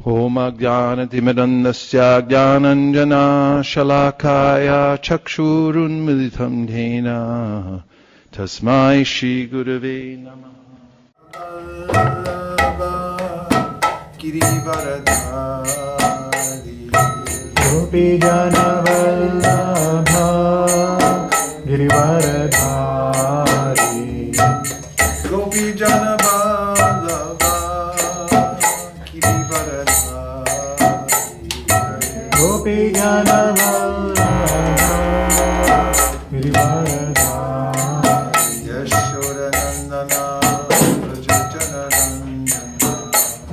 Om Ajnanatimidandasya Jnananjana Shalakaya Chakshurunmilitam Dhena Tasmai Shri Gurave Namah. Gopi Jana Vallabha Girivaradhari Gopi Jana Vallabha Girivaradhari Gopi Jana Vallabha Girivaradhari Yashodanandana Brajajana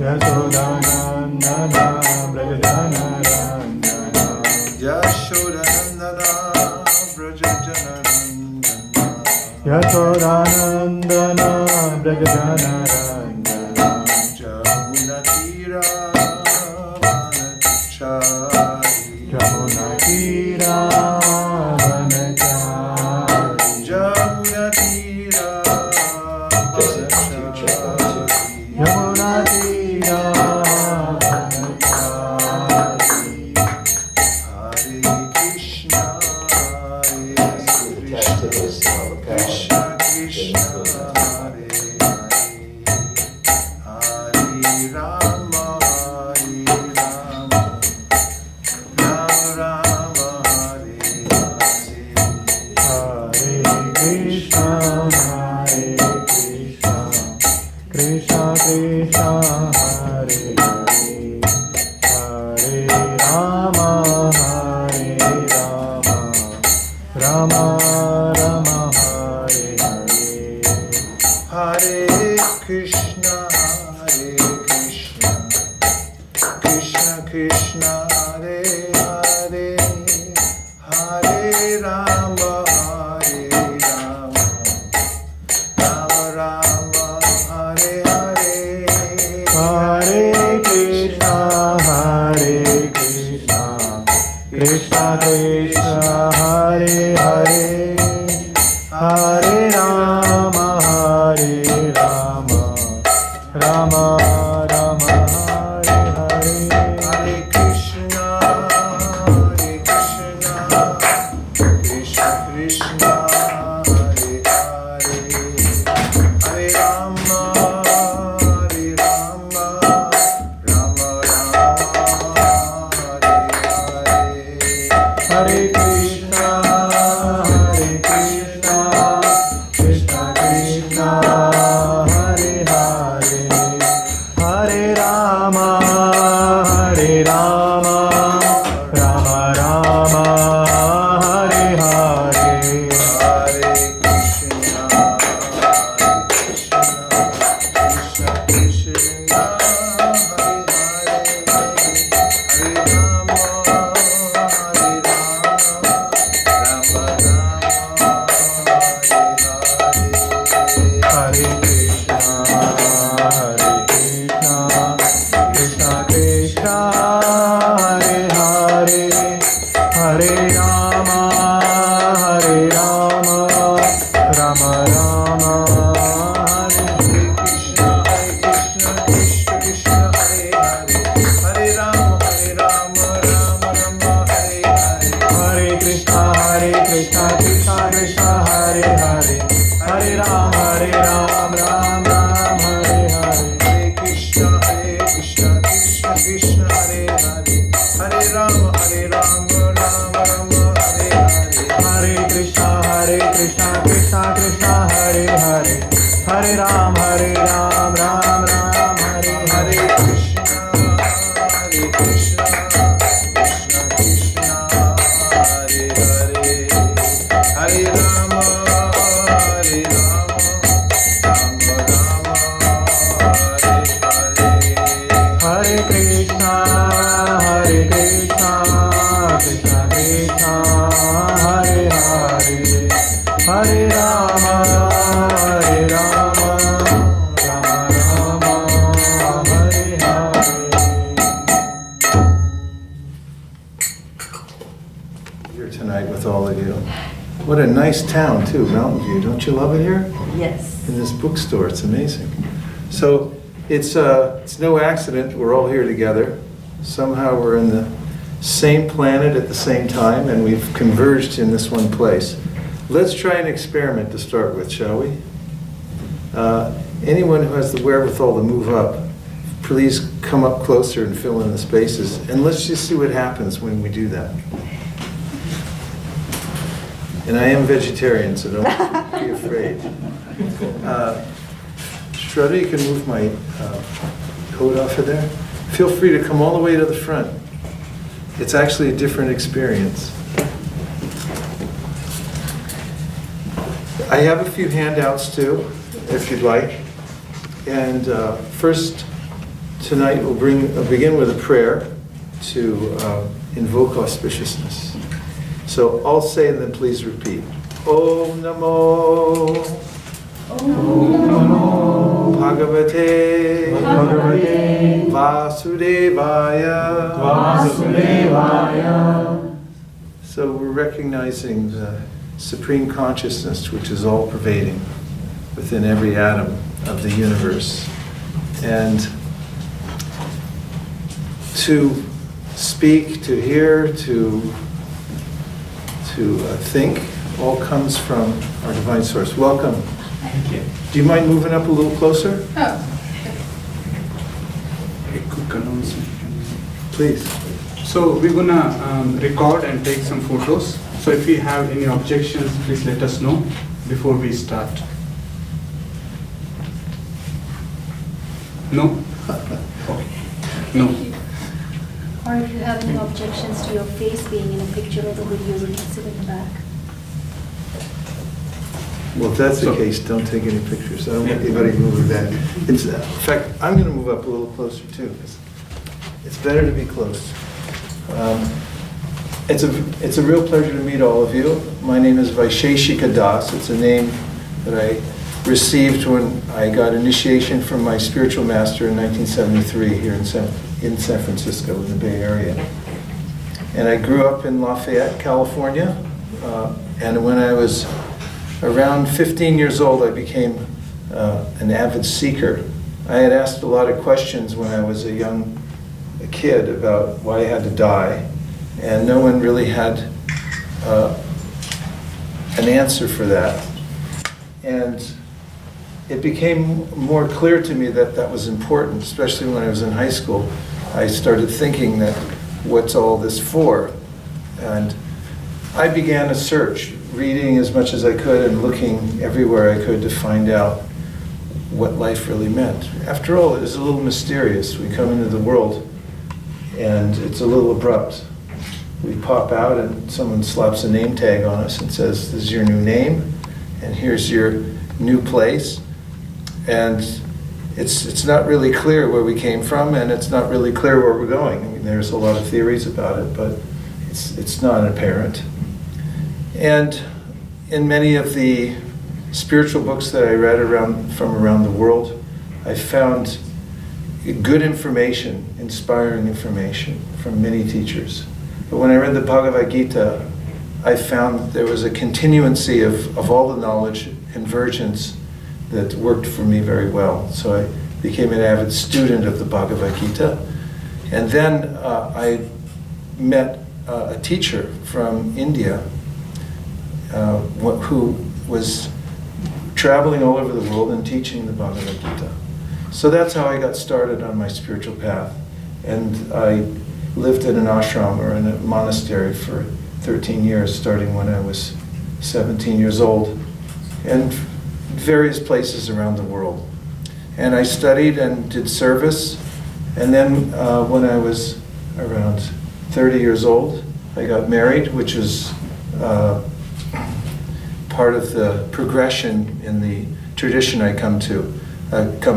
Randana Yashodanandana Brajajana Randana Yashodanandana Brajajana Randana Yashodanandana Brajajana Randana Jamuna Tira Vanachari Jamuna Tira Vanachari Jamuna Tira Vanachari Yamuna Tira Vanachari Hare Krishna Krishna Krishna Hare Hare Hare Rama Rama Rama Hare Hare Hare Krishna Krishna Krishna Hare Hare Hare Rama Rama Rama Hare Hare Hare Krishna Krishna Krishna Hare Hare Hare Rama Rama Rama Hare Hare Hare Krishna Krishna Krishna Hare Hare Hare Rama Rama Rama Hare Hare Hare Krishna Krishna Krishna Hare Hare Hare Rama Rama Rama Hare Hare Hare Krishna Krishna Krishna Hare Hare Hare Rama Rama Rama Hare Hare Hare Krishna Krishna Krishna Hare Hare Hare Rama Rama Hare Krishna Krishna Hare Hare Hare Rama Rama Rama Hare Krishna Krishna Krishna Hare Hare Hare Rama Rama Rama Hare Hare Hare Krishna Krishna Krishna Hare Hare Hare Rama Ram Hare Hare Hare Krishna Krishna Krishna Hare Hare Hare Rama Rama Hare Hare Hare Krishna Krishna Krishna Hare Hare Hare Ram Hare Ram Hare Hare Hare Krishna Krishna Krishna Hare Hare Hare Rama Hare Krishna Krishna Krishna Hare Hare Hare Rama Rama Hare Hare. Here tonight with all of you. What a nice town too, Mountain View. Don't you love it here? Yes. In this bookstore, it's amazing. So It's no accident we're all here together. Somehow we're in the same planet at the same time, and we've converged in this one place. Let's try an experiment to start with, shall we? Anyone who has the wherewithal to move up, please come up closer and fill in the spaces. And let's just see what happens when we do that. And I am vegetarian, so don't be afraid. Shraddha, you can move my coat off of there. Feel free to come all the way to the front. It's actually a different experience. I have a few handouts too, if you'd like. And first, tonight we'll begin with a prayer to invoke auspiciousness. So I'll say and then please repeat. Om Namo Bhagavate Vasudevaya. So we're recognizing the supreme consciousness which is all pervading within every atom of the universe. And to speak, to hear, to think, all comes from our divine source. Welcome. Thank you. Do you mind moving up a little closer? Oh. A quick announcement. Please. So we're gonna record and take some photos. So if you have any objections, please let us know before we start. No? Okay. No. Or if you have any objections to your face being in a picture or the video, we can sit in the back. Well, if that's the case, don't take any pictures. I don't want anybody moving back. In fact, I'm going to move up a little closer too, because it's better to be close. It's a real pleasure to meet all of you. My name is Vaisesika Dasa. It's a name that I received when I got initiation from my spiritual master in 1973 here in San Francisco, in the Bay Area. And I grew up in Lafayette, California. And when I was around 15 years old, I became an avid seeker. I had asked a lot of questions when I was a kid about why I had to die, and no one really had an answer for that. And it became more clear to me that that was important, especially when I was in high school. I started thinking that, what's all this for? And I began a search, reading as much as I could and looking everywhere I could to find out what life really meant. After all, it is a little mysterious. We come into the world and it's a little abrupt. We pop out and someone slaps a name tag on us and says, this is your new name, and here's your new place. And it's not really clear where we came from, and it's not really clear where we're going. I mean, there's a lot of theories about it, but it's not apparent. And in many of the spiritual books that I read from around the world, I found good information, inspiring information from many teachers. But when I read the Bhagavad Gita, I found there was a continuancy of all the knowledge and versions that worked for me very well. So I became an avid student of the Bhagavad Gita. And then I met a teacher from India who was traveling all over the world and teaching the Bhagavad Gita. So that's how I got started on my spiritual path. And I lived in an ashram or in a monastery for 13 years, starting when I was 17 years old, and various places around the world. And I studied and did service, and then when I was around 30 years old, I got married, which is part of the progression in the tradition I come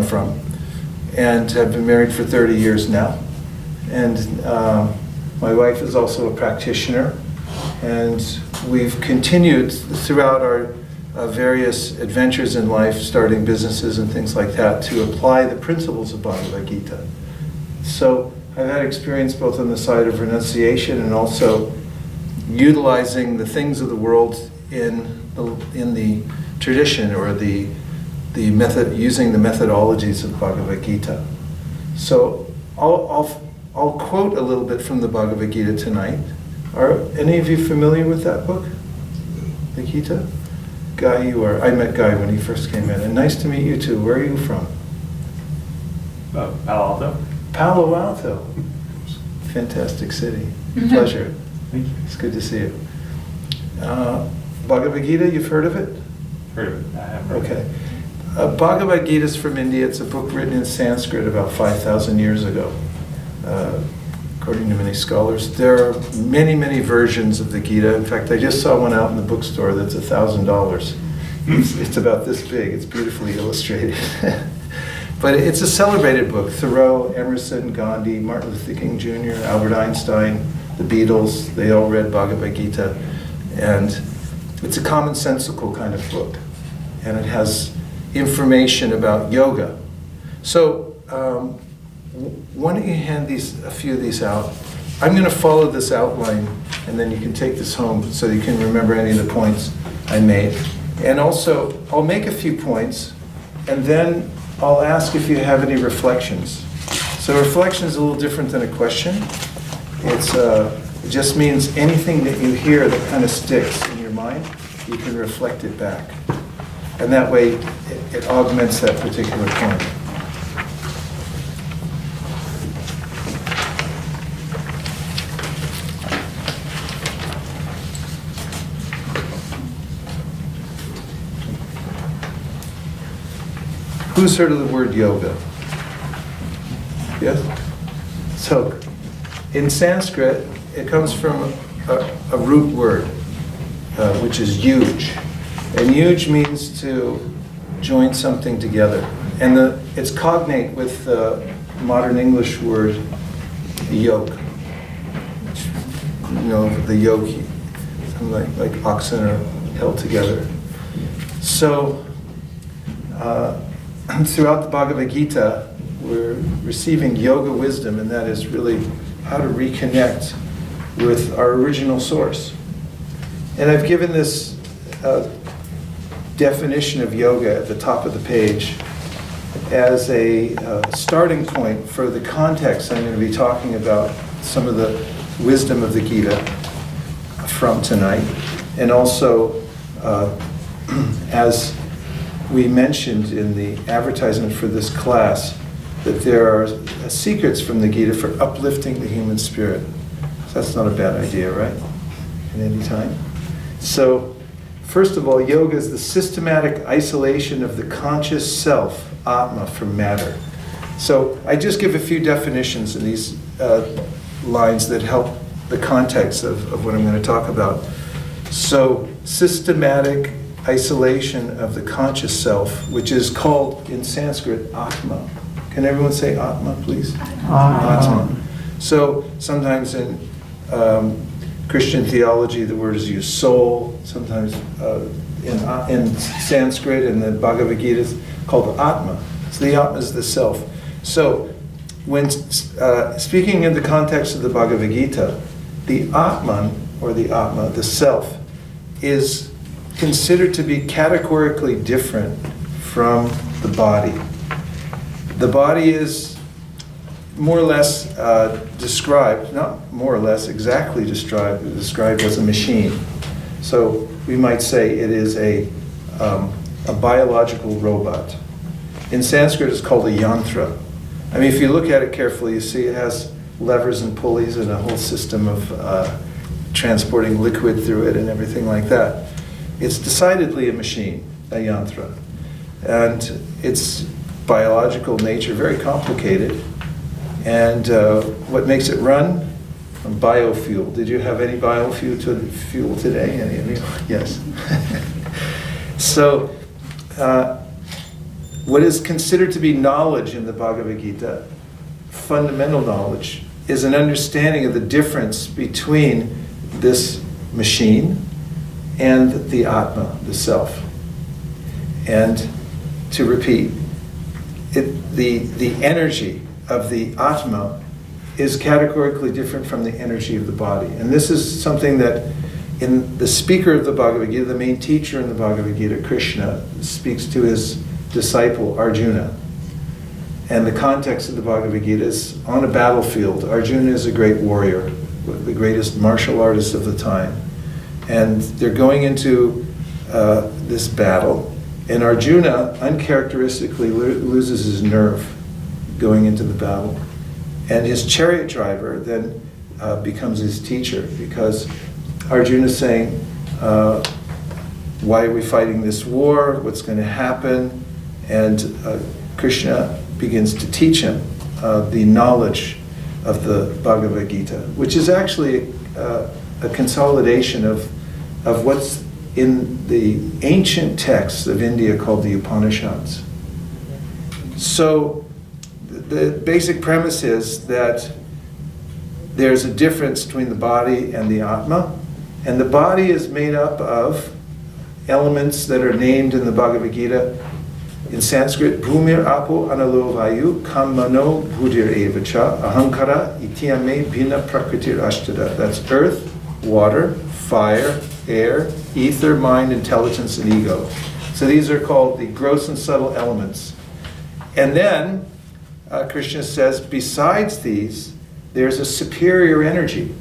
from, and have been married for 30 years now. And my wife is also a practitioner, and we've continued throughout our various adventures in life, starting businesses and things like that, to apply the principles of Bhagavad Gita. So I've had experience both on the side of renunciation and also utilizing the things of the world in the tradition or the using the methodologies of Bhagavad Gita. So I'll quote a little bit from the Bhagavad Gita tonight. Are any of you familiar with that book, the Gita? Guy, you are. I met Guy when he first came in, and nice to meet you too. Where are you from? Palo Alto. Palo Alto. Fantastic city. Pleasure. Thank you. It's good to see you. Bhagavad Gita, you've heard of it? Heard of it? I have heard Okay. Bhagavad Gita is from India. It's a book written in Sanskrit about 5,000 years ago, according to many scholars. There are many, many versions of the Gita. In fact, I just saw one out in the bookstore that's $1,000. It's about this big. It's beautifully illustrated. But it's a celebrated book. Thoreau, Emerson, Gandhi, Martin Luther King Jr., Albert Einstein, the Beatles, they all read Bhagavad Gita. And it's a commonsensical kind of book. And it has information about yoga. So why don't you hand a few of these out? I'm going to follow this outline, and then you can take this home so you can remember any of the points I made. And also, I'll make a few points, and then I'll ask if you have any reflections. So reflection is a little different than a question. It just means anything that you hear that kind of sticks in your mind, you can reflect it back. And that way, it augments that particular point. Who's heard of the word yoga? Yes? So, in Sanskrit, it comes from a root word, which is yuj. And yuj means to join something together. And it's cognate with the modern English word yoke. You know, the yoke, something like oxen are held together. So, throughout the Bhagavad Gita, we're receiving yoga wisdom, and that is really how to reconnect with our original source. And I've given this definition of yoga at the top of the page as a starting point for the context I'm going to be talking about some of the wisdom of the Gita from tonight. And also, as we mentioned in the advertisement for this class, that there are secrets from the Gita for uplifting the human spirit. So that's not a bad idea, right? At any time. So, first of all, yoga is the systematic isolation of the conscious self, Atma, from matter. So I just give a few definitions in these lines that help the context of what I'm going to talk about. So, systematic isolation of the conscious self, which is called in Sanskrit Atma. Can everyone say Atma, please? Atma. So sometimes in Christian theology, the word is used soul. Sometimes in Sanskrit, in the Bhagavad Gita, it's called Atma. So the Atma is the self. So when speaking in the context of the Bhagavad Gita, the Atman, or the Atma, the self, is considered to be categorically different from the body. The body is more or less described, not more or less exactly described as a machine. So we might say it is a biological robot. In Sanskrit, it's called a yantra. I mean, if you look at it carefully, you see it has levers and pulleys and a whole system of transporting liquid through it and everything like that. It's decidedly a machine, a yantra. And its biological nature, very complicated. And what makes it run? Biofuel. Did you have any biofuel today? Any of you? Yes. So, what is considered to be knowledge in the Bhagavad Gita, fundamental knowledge, is an understanding of the difference between this machine and the Atma, the self. And to repeat, the energy of the Atma is categorically different from the energy of the body. And this is something that in the speaker of the Bhagavad Gita, the main teacher in the Bhagavad Gita, Krishna, speaks to his disciple, Arjuna. And the context of the Bhagavad Gita is on a battlefield. Arjuna is a great warrior, the greatest martial artist of the time. And they're going into this battle, and Arjuna uncharacteristically loses his nerve going into the battle. And his chariot driver then becomes his teacher, because Arjuna is saying, why are we fighting this war? What's going to happen? And Krishna begins to teach him the knowledge of the Bhagavad Gita, which is actually a consolidation of what's in the ancient texts of India called the Upanishads. So the basic premise is that there's a difference between the body and the Atma, and the body is made up of elements that are named in the Bhagavad Gita in Sanskrit, Bhumir Apo Analo Vayu Kamano Bhudir Evacha Ahankara Ityame Bhina Prakritir Ashtada. That's earth, water, fire, air, ether, mind, intelligence, and ego. So these are called the gross and subtle elements. And then Krishna says, besides these, there's a superior energy.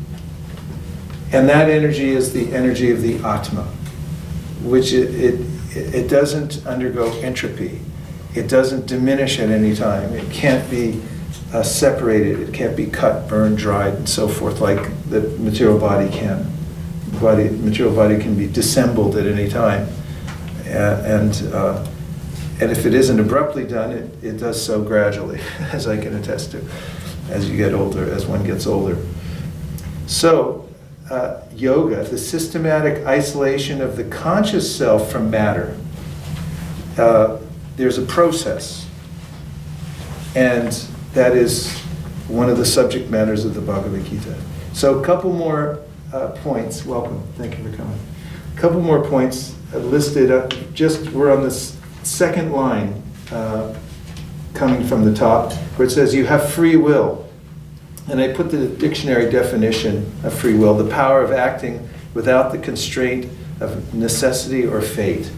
And that energy is the energy of the Atma, which it doesn't undergo entropy. It doesn't diminish at any time. It can't be separated. It can't be cut, burned, dried, and so forth, like the material body can. The material body can be dissembled at any time. And if it isn't abruptly done, it does so gradually, as I can attest to, as you get older, as one gets older. So, yoga, the systematic isolation of the conscious self from matter. There's a process, and that is one of the subject matters of the Bhagavad Gita. So a couple more points. Welcome. Thank you for coming. A couple more points listed up. We're on this second line coming from the top, where it says you have free will. And I put the dictionary definition of free will, the power of acting without the constraint of necessity or fate.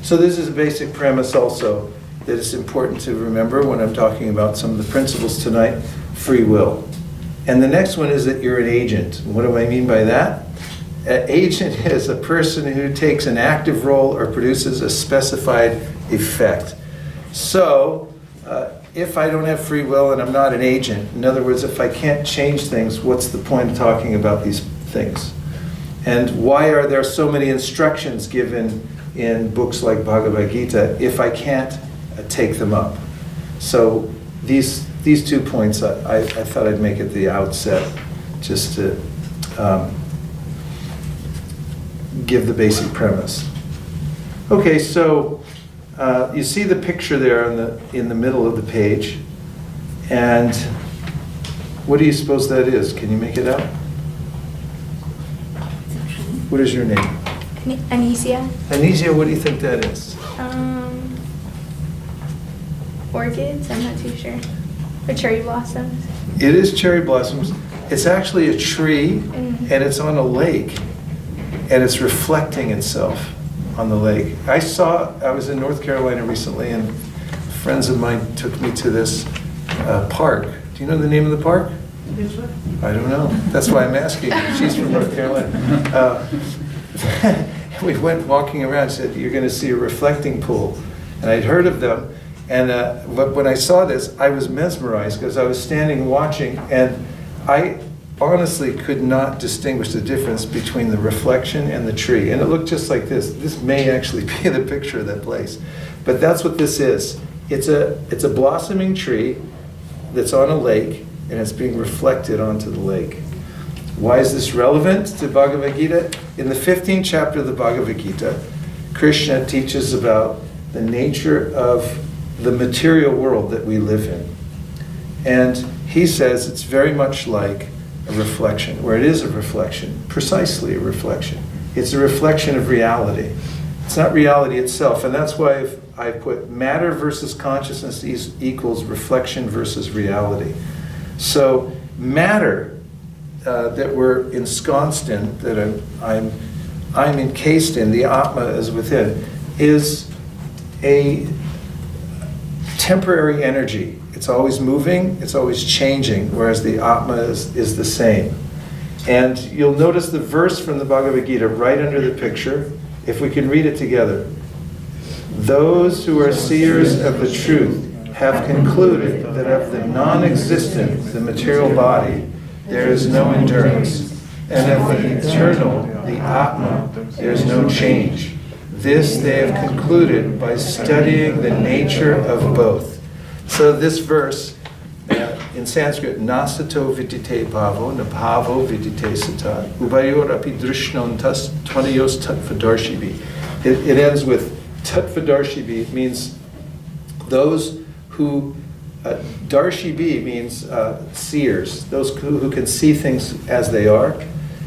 So this is a basic premise also that is important to remember when I'm talking about some of the principles tonight, free will. And the next one is that you're an agent. What do I mean by that? An agent is a person who takes an active role or produces a specified effect. So, if I don't have free will and I'm not an agent, in other words, if I can't change things, what's the point of talking about these things? And why are there so many instructions given in books like Bhagavad Gita if I can't take them up? So these 2 points I thought I'd make at the outset, just to give the basic premise. Okay, so you see the picture there in the middle of the page, and what do you suppose that is? Can you make it out? What is your name? Anesia. Anesia, what do you think that is? Orchids, I'm not too sure. Or cherry blossoms. It is cherry blossoms. It's actually a tree, and it's on a lake, and it's reflecting itself on the lake. I was in North Carolina recently, and friends of mine took me to this park. Do you know the name of the park? I don't know. That's why I'm asking. She's from North Carolina. We went walking around and said, you're going to see a reflecting pool. And I'd heard of them. And when I saw this, I was mesmerized because I was standing watching, and I honestly could not distinguish the difference between the reflection and the tree. And it looked just like this. This may actually be the picture of that place. But that's what this is. It's a blossoming tree that's on a lake, and it's being reflected onto the lake. Why is this relevant to Bhagavad Gita? In the 15th chapter of the Bhagavad Gita, Krishna teaches about the nature of the material world that we live in. And he says it's very much like a reflection, where it is a reflection, precisely a reflection. It's a reflection of reality. It's not reality itself, and that's why I put matter versus consciousness equals reflection versus reality. So matter that we're ensconced in, that I'm encased in, the Atma is within, is a temporary energy. It's always moving, it's always changing, whereas the Atma is the same. And you'll notice the verse from the Bhagavad Gita right under the picture, if we can read it together. Those who are seers of the truth have concluded that of the non-existent, the material body, there is no endurance, and of the eternal, the Atma, there is no change. This they have concluded by studying the nature of both. So this verse, in Sanskrit, nasato vidite bhavo, nabhavo vidite sata, ubayor api drishnontas tvanayos tattvadarshibhi. It ends with tattvadarshibhi. It means those who, darshibhi means seers, those who can see things as they are.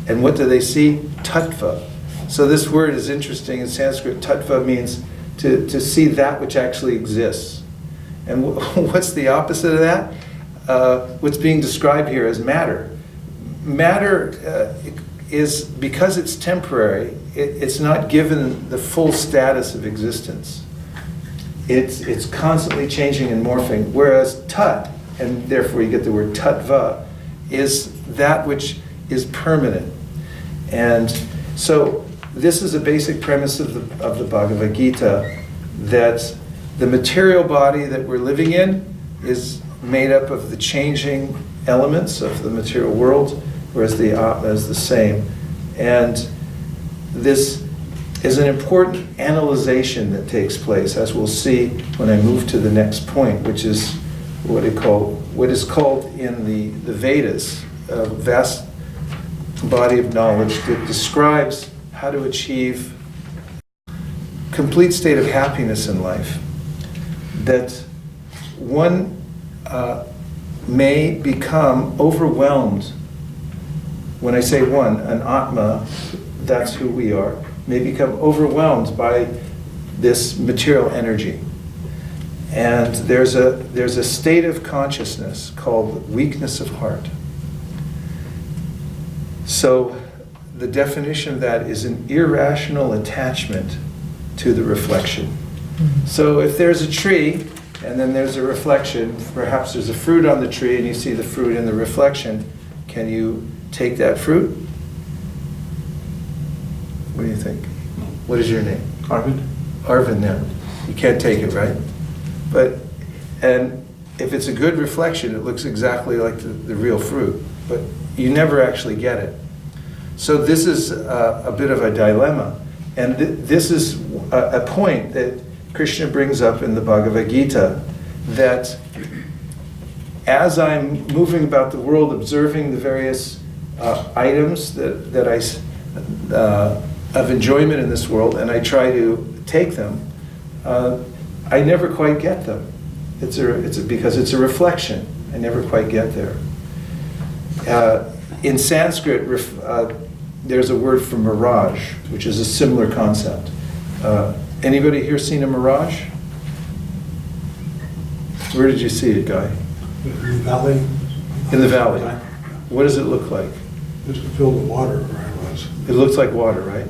And what do they see? Tattva. So this word is interesting. In Sanskrit, tattva means to see that which actually exists. And what's the opposite of that? What's being described here as matter. Matter is, because it's temporary, it's not given the full status of existence. It's constantly changing and morphing, whereas tat, and therefore you get the word tattva, is that which is permanent. And so this is a basic premise of the Bhagavad Gita, that the material body that we're living in is made up of the changing elements of the material world, whereas the Atma is the same. And this is an important analyzation that takes place, as we'll see when I move to the next point, which is what is called in the Vedas a vast body of knowledge that describes how to achieve complete state of happiness in life. That one may become overwhelmed. When I say one, an Atma, that's who we are, may become overwhelmed by this material energy. And there's a state of consciousness called weakness of heart. So the definition of that is an irrational attachment to the reflection. So if there's a tree and then there's a reflection, perhaps there's a fruit on the tree and you see the fruit in the reflection, can you take that fruit? What do you think? What is your name? Arvind? Arvind, now. You can't take it, right? And if it's a good reflection, it looks exactly like the real fruit, but you never actually get it. So this is a bit of a dilemma. And this is a point that Krishna brings up in the Bhagavad Gita, that as I'm moving about the world, observing the various items that of enjoyment in this world, and I try to take them, I never quite get them. It's because it's a reflection. I never quite get there. In Sanskrit, there's a word for mirage, which is a similar concept. Anybody here seen a mirage? Where did you see it, Guy? In the valley. In the valley. What does it look like? Just filled with water where I was. It looks like water, right?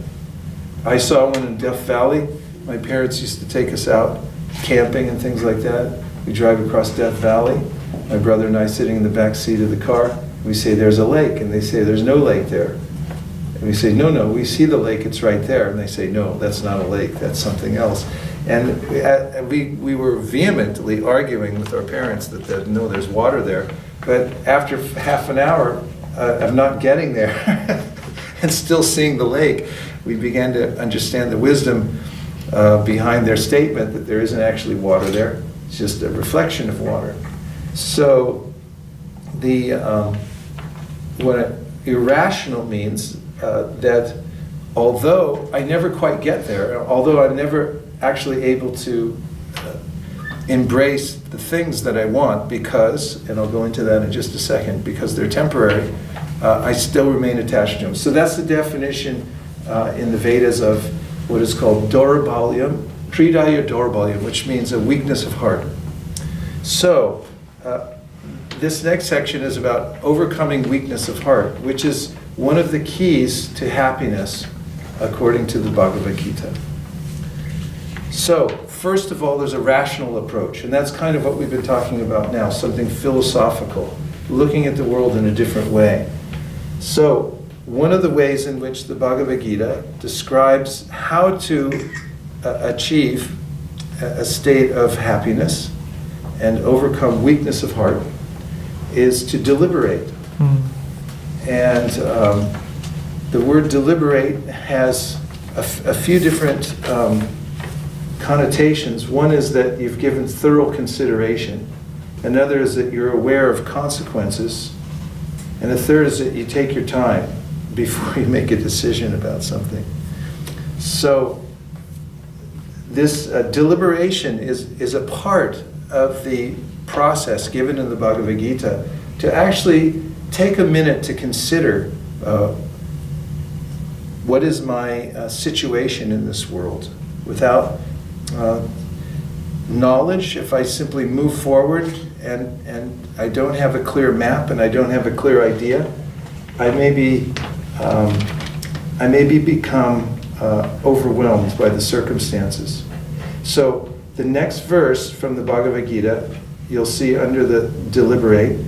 I saw one in Death Valley. My parents used to take us out camping and things like that. We drive across Death Valley. My brother and I sitting in the back seat of the car. We say, there's a lake. And they say, there's no lake there. And we say, no, we see the lake. It's right there. And they say, no, that's not a lake. That's something else. And we were vehemently arguing with our parents that no, there's water there. But after half an hour of not getting there and still seeing the lake, we began to understand the wisdom behind their statement that there isn't actually water there. It's just a reflection of water. So what irrational means that although I never quite get there, although I'm never actually able to embrace the things that I want because, and I'll go into that in just a second, because they're temporary, I still remain attached to them. So that's the definition in the Vedas of what is called Daurabalyam, Kridaya Daurabalyam, which means a weakness of heart. So this next section is about overcoming weakness of heart, which is one of the keys to happiness according to the Bhagavad Gita. So first of all, there's a rational approach, and that's kind of what we've been talking about now, something philosophical, looking at the world in a different way. So, one of the ways in which the Bhagavad Gita describes how to achieve a state of happiness and overcome weakness of heart is to deliberate. And the word deliberate has a few different connotations. One is that you've given thorough consideration. Another is that you're aware of consequences. And the third is that you take your time before you make a decision about something. So this deliberation is a part of the process given in the Bhagavad Gita to actually take a minute to consider what is my situation in this world. Without knowledge, if I simply move forward and I don't have a clear map and I don't have a clear idea, I may become overwhelmed by the circumstances. So the next verse from the Bhagavad Gita, you'll see under the deliberate,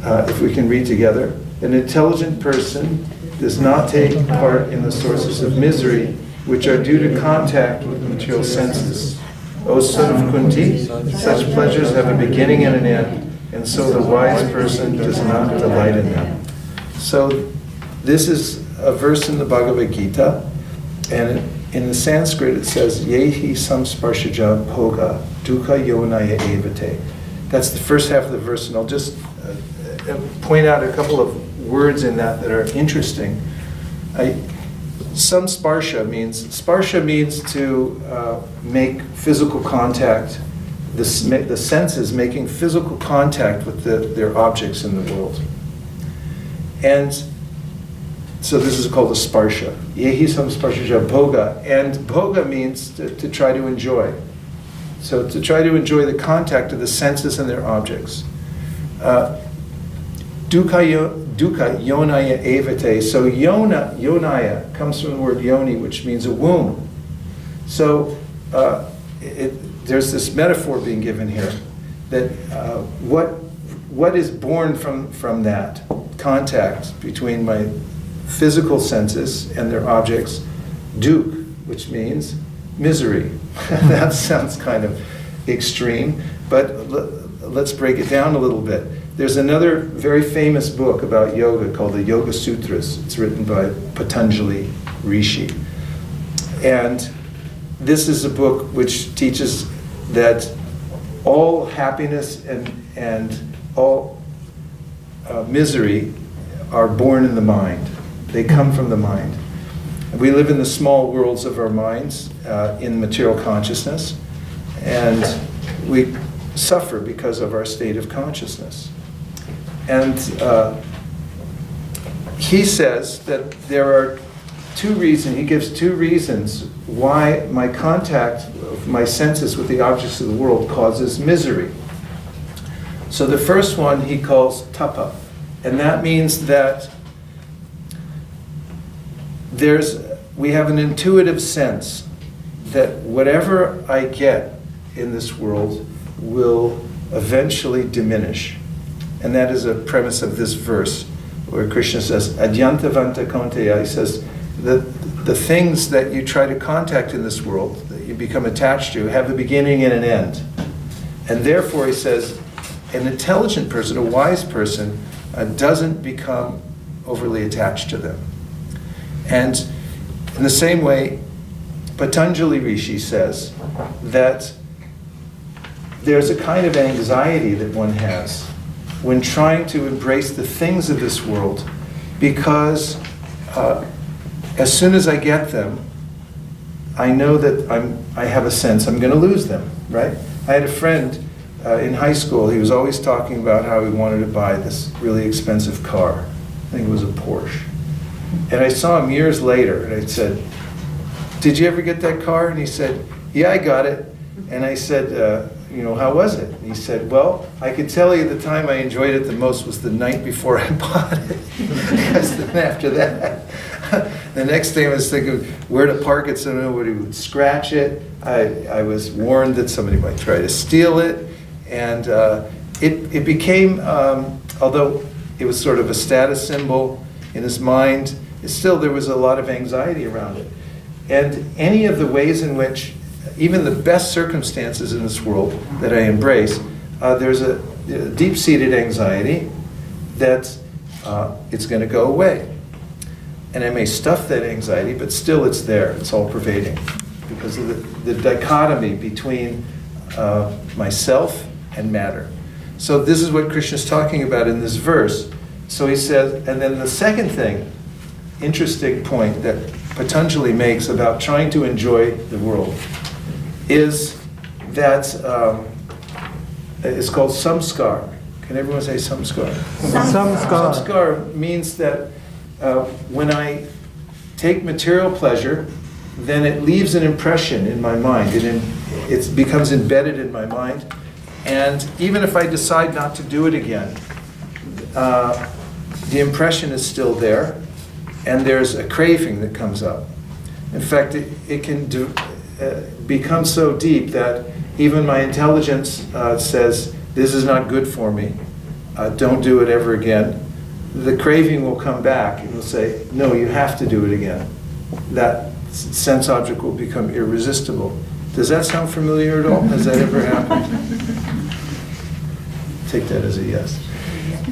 if we can read together. An intelligent person does not take part in the sources of misery which are due to contact with the material senses. O son of Kunti, such pleasures have a beginning and an end, and so the wise person does not delight in them. So this is a verse in the Bhagavad Gita, and in the Sanskrit it says, Yehi samsparshaja bhoga dukkha yonaya evate. That's the first half of the verse, and I'll just point out a couple of words in that are interesting. Samsparsha means to make physical contact, the senses making physical contact with their objects in the world. And so this is called a sparsha. Yehi samsparshaja bhoga. And bhoga means to try to enjoy. So to try to enjoy the contact of the senses and their objects. Dukkha yonaya evate. So yonaya comes from the word yoni, which means a womb. So there's this metaphor being given here that what is born from that contact between my physical senses and their objects, duk, which means misery. That sounds kind of extreme, but let's break it down a little bit. There's another very famous book about yoga called the Yoga Sutras. It's written by Patanjali Rishi. And this is a book which teaches that all happiness and all misery are born in the mind. They come from the mind. We live in the small worlds of our minds in material consciousness, and we suffer because of our state of consciousness. And he says that there are he gives two reasons why my contact of my senses with the objects of the world causes misery. So the first one he calls tapa, and that means that we have an intuitive sense that whatever I get in this world will eventually diminish. And that is a premise of this verse, where Krishna says, Adyantavanta Kaunteya. He says, the things that you try to contact in this world, that you become attached to, have a beginning and an end. And therefore, he says, an intelligent person, a wise person, doesn't become overly attached to them. And in the same way, Patanjali Rishi says that there's a kind of anxiety that one has when trying to embrace the things of this world, because as soon as I get them, I know that I have a sense I'm going to lose them, right? I had a friend in high school. He was always talking about how he wanted to buy this really expensive car. I think it was a Porsche. And I saw him years later, and I said, "Did you ever get that car?" And he said, "Yeah, I got it." And I said, how was it? And he said, well, I could tell you the time I enjoyed it the most was the night before I bought it. Because then after that, the next thing I was thinking where to park it so nobody would scratch it. I was warned that somebody might try to steal it. And it became, although it was sort of a status symbol in his mind, still there was a lot of anxiety around it. And any of the ways in which, even the best circumstances in this world that I embrace, there's a deep-seated anxiety that it's going to go away. And I may stuff that anxiety, but still it's there. It's all pervading because of the dichotomy between myself and matter. So this is what Krishna's talking about in this verse. So he says, and then the second thing, interesting point that Patanjali makes about trying to enjoy the world is that it's called samskar. Can everyone say samskar? Samskar. Samskar means that when I take material pleasure, then it leaves an impression in my mind. It becomes embedded in my mind. And even if I decide not to do it again, the impression is still there, and there's a craving that comes up. In fact, it can become so deep that even my intelligence says, this is not good for me, don't do it ever again. The craving will come back and will say, no, you have to do it again. That sense object will become irresistible. Does that sound familiar at all? Has that ever happened? Take that as a yes.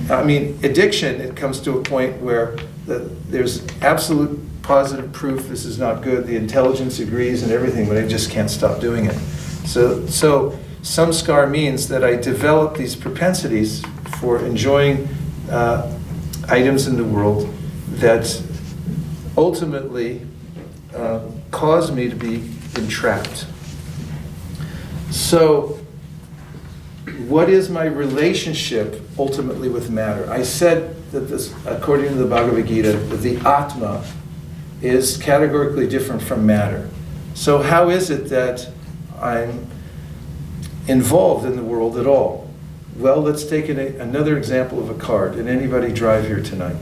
I mean, addiction, it comes to a point where there's absolute positive proof this is not good, the intelligence agrees and everything, but I just can't stop doing it. So samskar means that I develop these propensities for enjoying items in the world that ultimately cause me to be entrapped. So, what is my relationship ultimately with matter? I said that this, according to the Bhagavad Gita, that the Atma is categorically different from matter. So how is it that I'm involved in the world at all? Well, let's take another example of a car. Did anybody drive here tonight?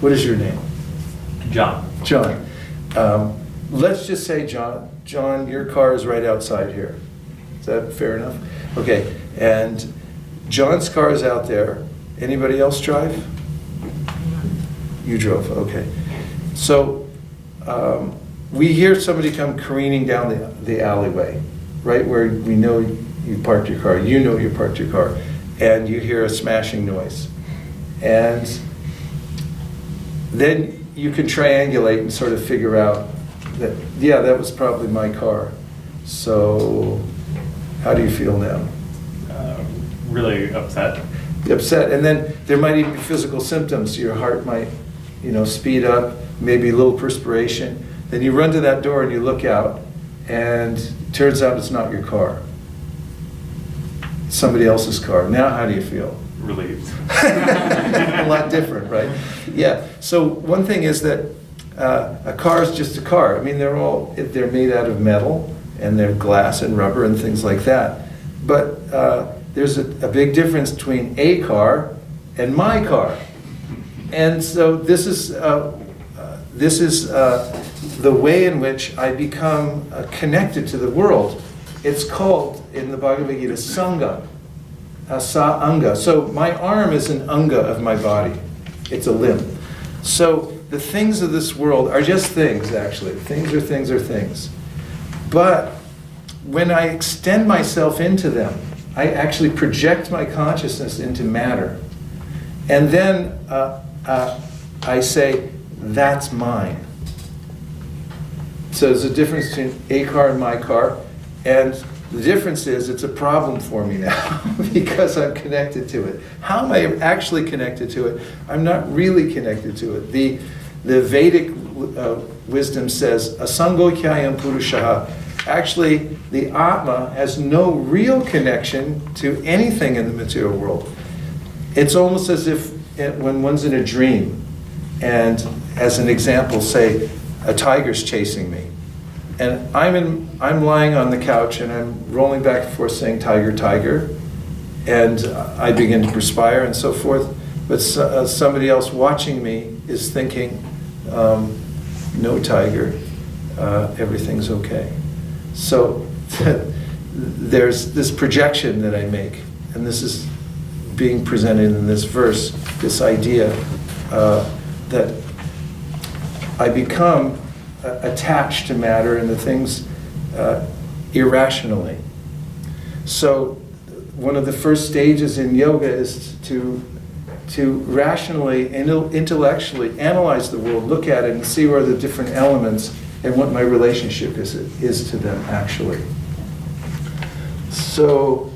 What is your name? John. John. Let's just say, John, your car is right outside here. Is that fair enough? Okay. And John's car is out there. Anybody else drive? You drove. Okay. So we hear somebody come careening down the alleyway, right where we know you parked your car. You know you parked your car. And you hear a smashing noise. And then you can triangulate and sort of figure out that, yeah, that was probably my car. So how do you feel now? Really upset. Upset. And then there might even be physical symptoms. Your heart might, speed up, maybe a little perspiration. Then you run to that door and you look out, and it turns out it's not your car. It's somebody else's car. Now how do you feel? Relieved. A lot different, right? Yeah. So one thing is that a car is just a car. I mean, they're made out of metal, and they're glass and rubber and things like that. But there's a big difference between a car and my car. And so this is the way in which I become connected to the world. It's called, in the Bhagavad Gita, Sangha, Sa-anga. So my arm is an anga of my body. It's a limb. So the things of this world are just things, actually. Things are things are things. But when I extend myself into them, I actually project my consciousness into matter. And then I say, that's mine. So there's a difference between a car and my car. And the difference is it's a problem for me now because I'm connected to it. How am I actually connected to it? I'm not really connected to it. The Vedic wisdom says, asangokyayam purushaha. Actually, the Atma has no real connection to anything in the material world. It's almost as if when one's in a dream, and as an example, say, a tiger's chasing me. And I'm lying on the couch and I'm rolling back and forth saying, tiger, tiger. And I begin to perspire and so forth. But somebody else watching me is thinking, no tiger, everything's okay. So there's this projection that I make, and this is being presented in this verse, this idea that I become attached to matter and the things irrationally. So one of the first stages in yoga is to rationally and intellectually analyze the world, look at it and see where the different elements and what my relationship is to them actually. So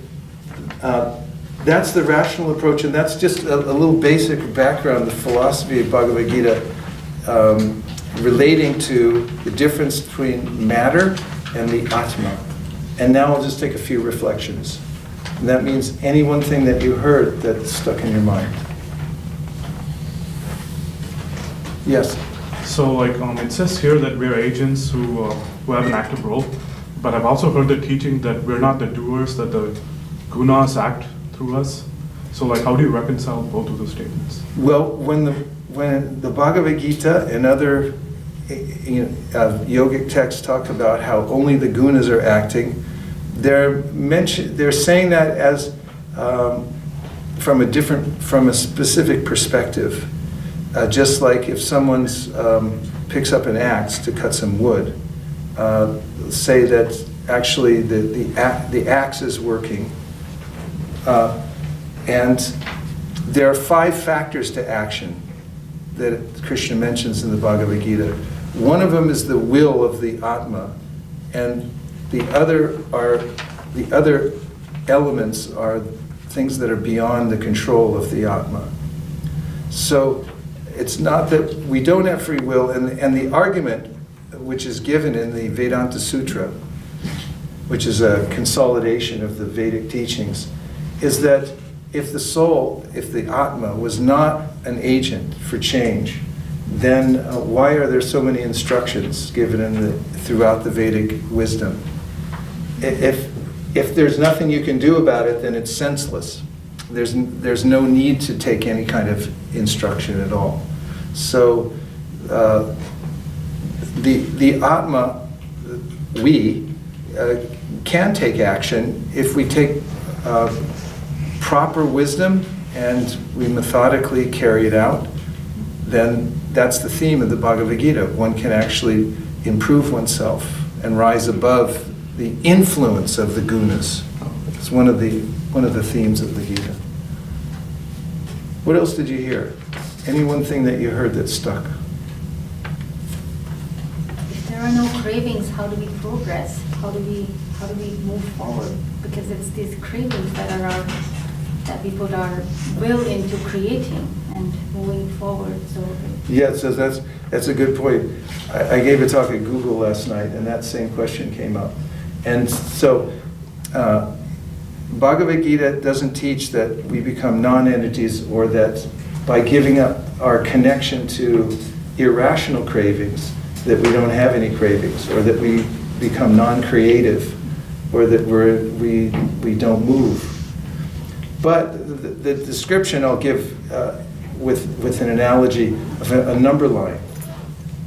that's the rational approach, and that's just a little basic background, the philosophy of Bhagavad Gita relating to the difference between matter and the Atma. And now I'll just take a few reflections. And that means any one thing that you heard that's stuck in your mind. Yes? So it says here that we're agents who have an active role, but I've also heard the teaching that we're not the doers, that the gunas act through us. So how do you reconcile both of those statements? Well, when the Bhagavad Gita and other yogic texts talk about how only the gunas are acting, they're saying that as from a specific perspective. Just like if someone picks up an axe to cut some wood, say that actually the axe is working, and there are 5 factors to action that Krishna mentions in the Bhagavad Gita. One of them is the will of the Atma, and the other elements are things that are beyond the control of the Atma. So it's not that we don't have free will, and the argument which is given in the Vedanta Sutra, which is a consolidation of the Vedic teachings, is that if the soul, if the Atma was not an agent for change, then why are there so many instructions given throughout the Vedic wisdom? If there's nothing you can do about it, then it's senseless. There's no need to take any kind of instruction at all. So the Atma, we, can take action if we take proper wisdom and we methodically carry it out. Then that's the theme of the Bhagavad Gita. One can actually improve oneself and rise above the influence of the gunas. It's one of the themes of the Gita. What else did you hear? Any one thing that you heard that stuck? If there are no cravings, how do we progress? How do we move forward? Because it's these cravings that we put our will into creating and moving forward. So Yeah, so that's a good point. I gave a talk at Google last night, and that same question came up. And so Bhagavad Gita doesn't teach that we become non-entities, or that by giving up our connection to irrational cravings, that we don't have any cravings, or that we become non-creative, or that we don't move. But the description I'll give with an analogy of a number line.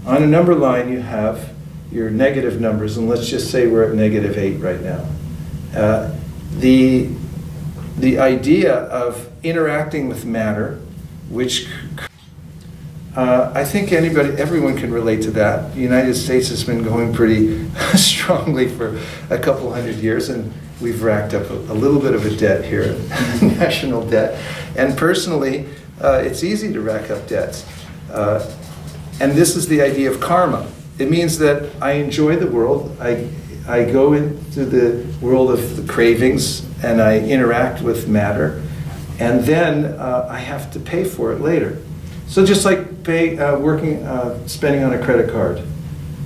On a number line you have your negative numbers, and let's just say we're at -8 right now. The idea of interacting with matter, which I think everyone can relate to that. The United States has been going pretty strongly for a couple hundred years, and we've racked up a little bit of a debt here, national debt. And personally, it's easy to rack up debts. And this is the idea of karma. It means that I enjoy the world. I go into the world of the cravings, and I interact with matter, and then I have to pay for it later. So just like spending on a credit card,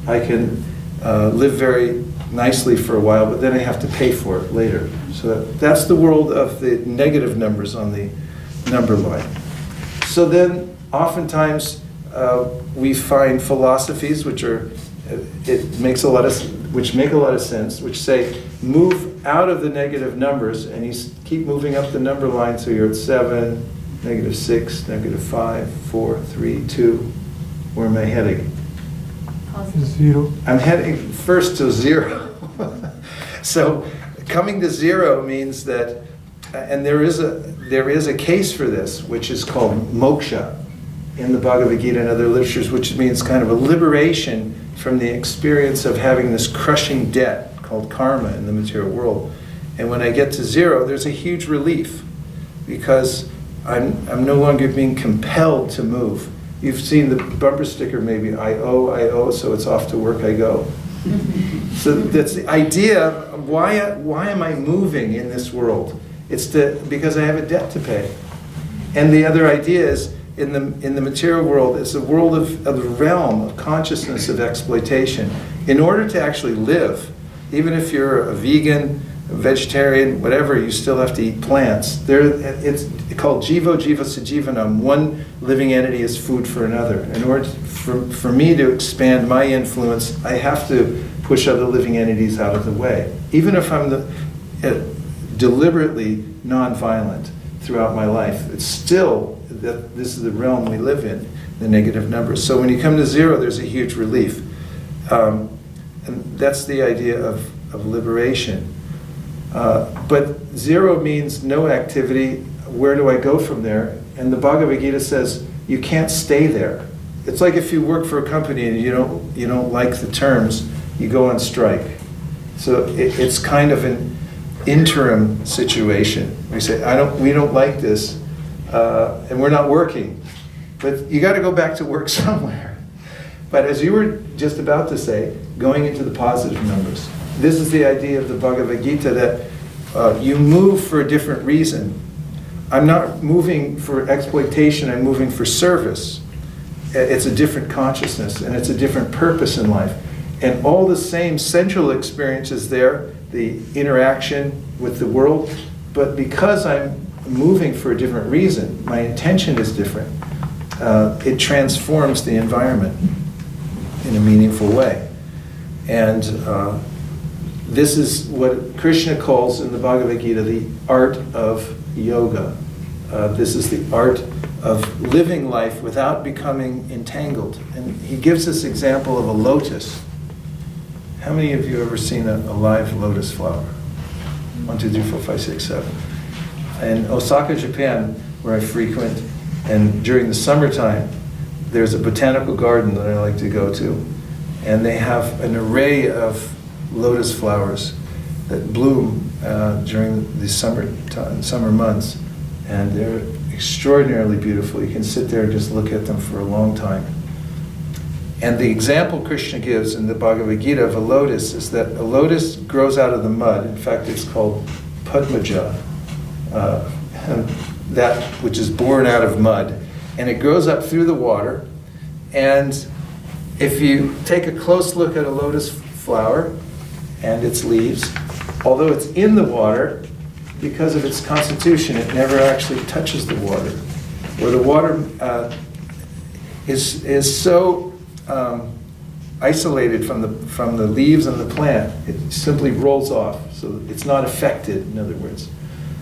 I can live very nicely for a while, but then I have to pay for it later. So that's the world of the negative numbers on the number line. So then oftentimes we find philosophies which are it makes a lot of, which make a lot of sense, which say move out of the negative numbers, and you keep moving up the number line, so you're at 7, -6, -5, 4, 3, 2. Where am I heading? Positive. 0. I'm heading first to 0. So coming to 0 means that, and there is a case for this, which is called moksha in the Bhagavad Gita and other literatures, which means kind of a liberation from the experience of having this crushing debt called karma in the material world. And when I get to 0, there's a huge relief, because I'm no longer being compelled to move. You've seen the bumper sticker maybe, I owe, so it's off to work I go. So that's the idea of why am I moving in this world? It's because I have a debt to pay. And the other idea is, in the material world, it's a world of the realm of consciousness of exploitation. In order to actually live, even if you're a vegan, a vegetarian, whatever, you still have to eat plants. It's called jivo jiva sajivanam. One living entity is food for another. In order for me to expand my influence, I have to push other living entities out of the way. Even if I'm deliberately non-violent throughout my life, it's still that this is the realm we live in, the negative numbers. So when you come to 0, there's a huge relief. And that's the idea of liberation. But 0 means no activity. Where do I go from there? And the Bhagavad Gita says you can't stay there. It's like if you work for a company and you don't like the terms, you go on strike. So it's kind of an interim situation. We say we don't like this, and we're not working. But you got to go back to work somewhere. But as you were just about to say, going into the positive numbers. This is the idea of the Bhagavad Gita, that you move for a different reason. I'm not moving for exploitation, I'm moving for service. It's a different consciousness, and it's a different purpose in life. And all the same central experience is there, the interaction with the world, but because I'm moving for a different reason, my intention is different. It transforms the environment in a meaningful way. And this is what Krishna calls in the Bhagavad Gita the art of yoga. This is the art of living life without becoming entangled. And he gives this example of a lotus. How many of you have ever seen a live lotus flower? 1, 2, 3, 4, 5, 6, 7. In Osaka, Japan, where I frequent, and during the summertime, there's a botanical garden that I like to go to. And they have an array of lotus flowers that bloom during the summer months, and they're extraordinarily beautiful. You can sit there and just look at them for a long time. And the example Krishna gives in the Bhagavad Gita of a lotus is that a lotus grows out of the mud. In fact, it's called Padmaja, that which is born out of mud, and it grows up through the water. And if you take a close look at a lotus flower and its leaves, although it's in the water, because of its constitution, it never actually touches the water. Or the water is so isolated from the leaves and the plant, it simply rolls off. So it's not affected, in other words.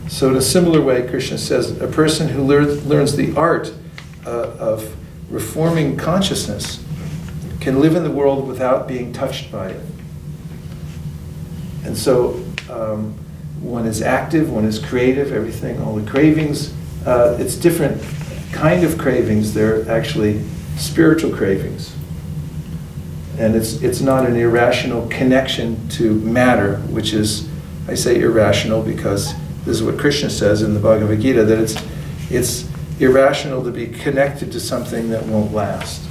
So in a similar way, Krishna says, a person who learns the art of reforming consciousness can live in the world without being touched by it. And so one is active, one is creative, everything, all the cravings, it's different kind of cravings. They're actually spiritual cravings. And it's not an irrational connection to matter, which is, I say irrational because this is what Krishna says in the Bhagavad Gita, that it's irrational to be connected to something that won't last.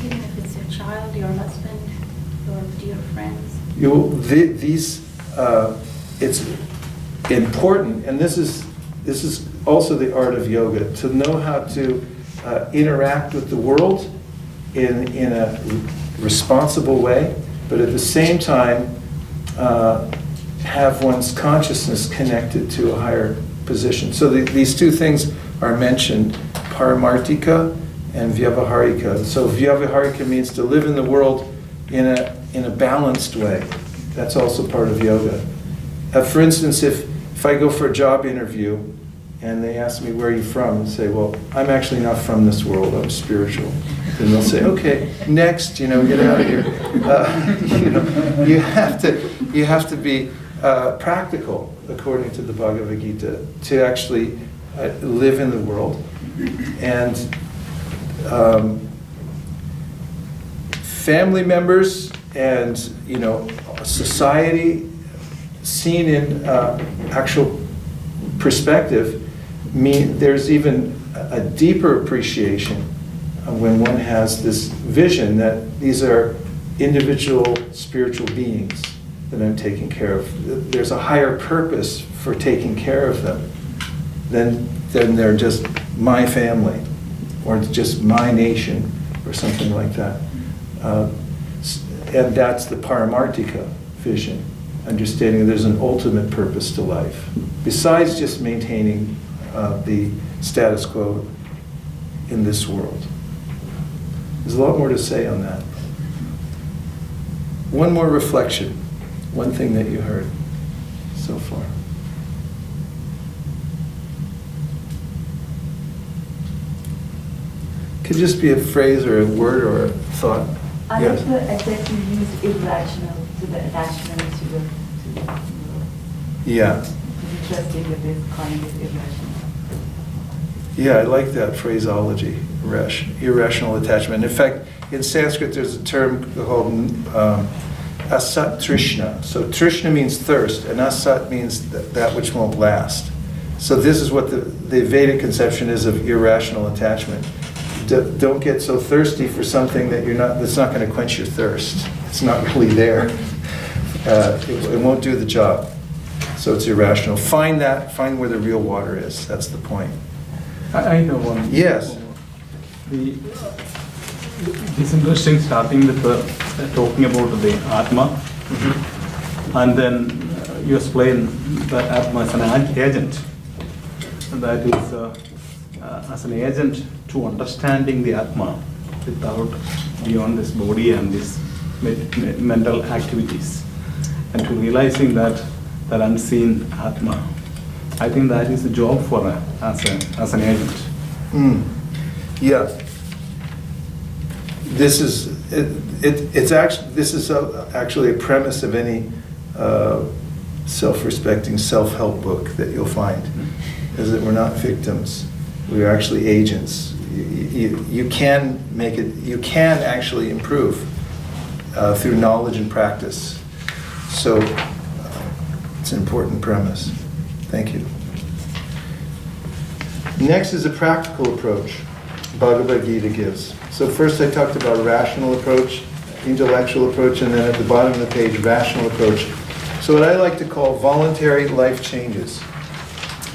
Even if it's your child, your husband, your dear friends. It's important, and this is also the art of yoga, to know how to interact with the world in a responsible way, but at the same time have one's consciousness connected to a higher position. So these two things are mentioned, paramartika and vyavaharika. So vyavaharika means to live in the world in a balanced way. That's also part of yoga. For instance, if I go for a job interview and they ask me, where are you from? And say, well, I'm actually not from this world, I'm spiritual. Then they'll say, okay, next, get out of here. You have to be practical, according to the Bhagavad Gita, to actually live in the world. And family members and society seen in actual perspective there's even a deeper appreciation when one has this vision that these are individual spiritual beings that I'm taking care of. There's a higher purpose for taking care of them than they're just my family or just my nation or something like that. And that's the Paramartika vision, understanding there's an ultimate purpose to life, besides just maintaining the status quo in this world. There's a lot more to say on that. One more reflection, one thing that you heard so far. Could just be a phrase or a word or a thought. I Yes. like the effect you use irrational to the attachment to the Yeah. It's interesting that this kind is irrational. Yeah, I like that phraseology, irrational attachment. In fact, in Sanskrit, there's a term called asat trishna. So trishna means thirst, and asat means that which won't last. So this is what the Vedic conception is of irrational attachment. Don't get so thirsty for something that's not going to quench your thirst. It's not really there. It won't do the job. So it's irrational. Find where the real water is. That's the point. I know one. Yes. It's interesting starting with talking about the Atma, and then you explain that Atma as an agent. And that is as an agent to understanding the Atma without beyond this body and this mental activities, and to realizing that unseen Atma. I think that is the job for as an agent. Yeah. This is actually a premise of any self-respecting self-help book that you'll find, is that we're not victims. We're actually agents. You can make it. You can actually improve through knowledge and practice. So it's an important premise. Thank you. Next is a practical approach Bhagavad Gita gives. So first I talked about a rational approach, intellectual approach, and then at the bottom of the page, rational approach. So what I like to call voluntary life changes.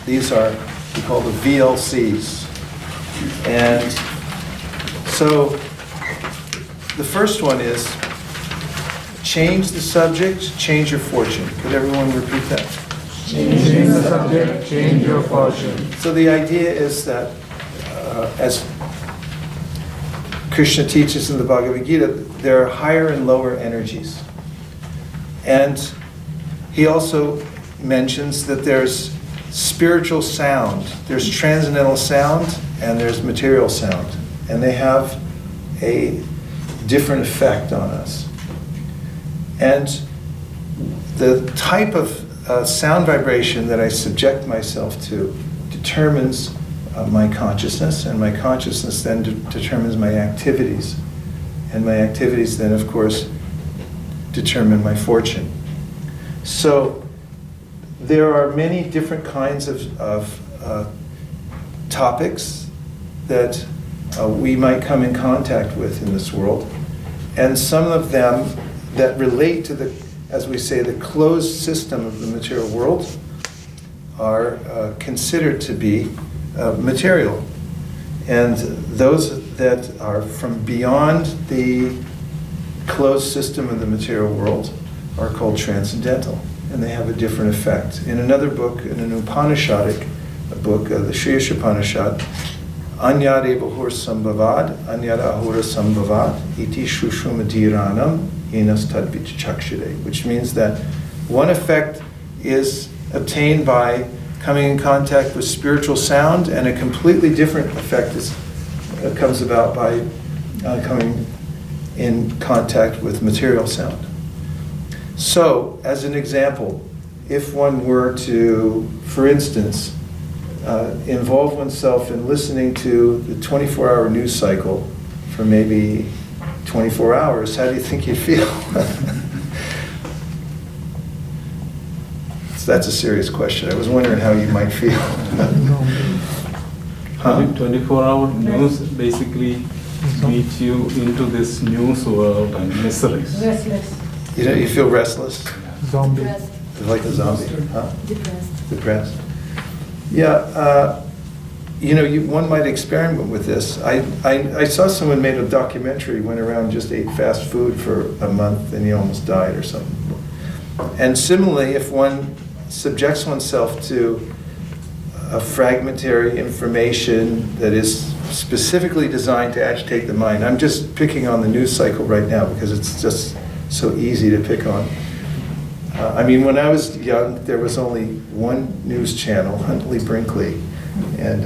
These are, we call the VLCs. And so the first one is change the subject, change your fortune. Could everyone repeat that? Change the subject, change your fortune. So the idea is that, as Krishna teaches in the Bhagavad Gita, there are higher and lower energies. And he also mentions that there's spiritual sound, there's transcendental sound, and there's material sound. And they have a different effect on us. And the type of sound vibration that I subject myself to determines my consciousness, and my consciousness then determines my activities. And my activities then, of course, determine my fortune. So there are many different kinds of topics that we might come in contact with in this world. And some of them that relate to the, as we say, the closed system of the material world are considered to be material. And those that are from beyond the closed system of the material world are called transcendental, and they have a different effect. In another book, in an Upanishadic book, the Sri Upanishad, Anyad evahur sambhavad, anyad ahura sambhavad, iti shushumadiranam enas tadvit chakshire, which means that one effect is obtained by coming in contact with spiritual sound, and a completely different effect comes about by coming in contact with material sound. So, as an example, if one were to, for instance, involve oneself in listening to the 24-hour news cycle for maybe 24 hours, how do you think you'd feel? So that's a serious question. I was wondering how you might feel. Huh? 24-hour news basically beats you into this news world and misery. Restless. You feel restless? Zombie. Depressed. Like a zombie? Huh? Depressed. Depressed. Yeah, one might experiment with this. I saw someone made a documentary, went around, just ate fast food for a month, and he almost died or something. And similarly, if one subjects oneself to a fragmentary information that is specifically designed to agitate the mind. I'm just picking on the news cycle right now because it's just so easy to pick on. When I was young, there was only one news channel, Huntley Brinkley, and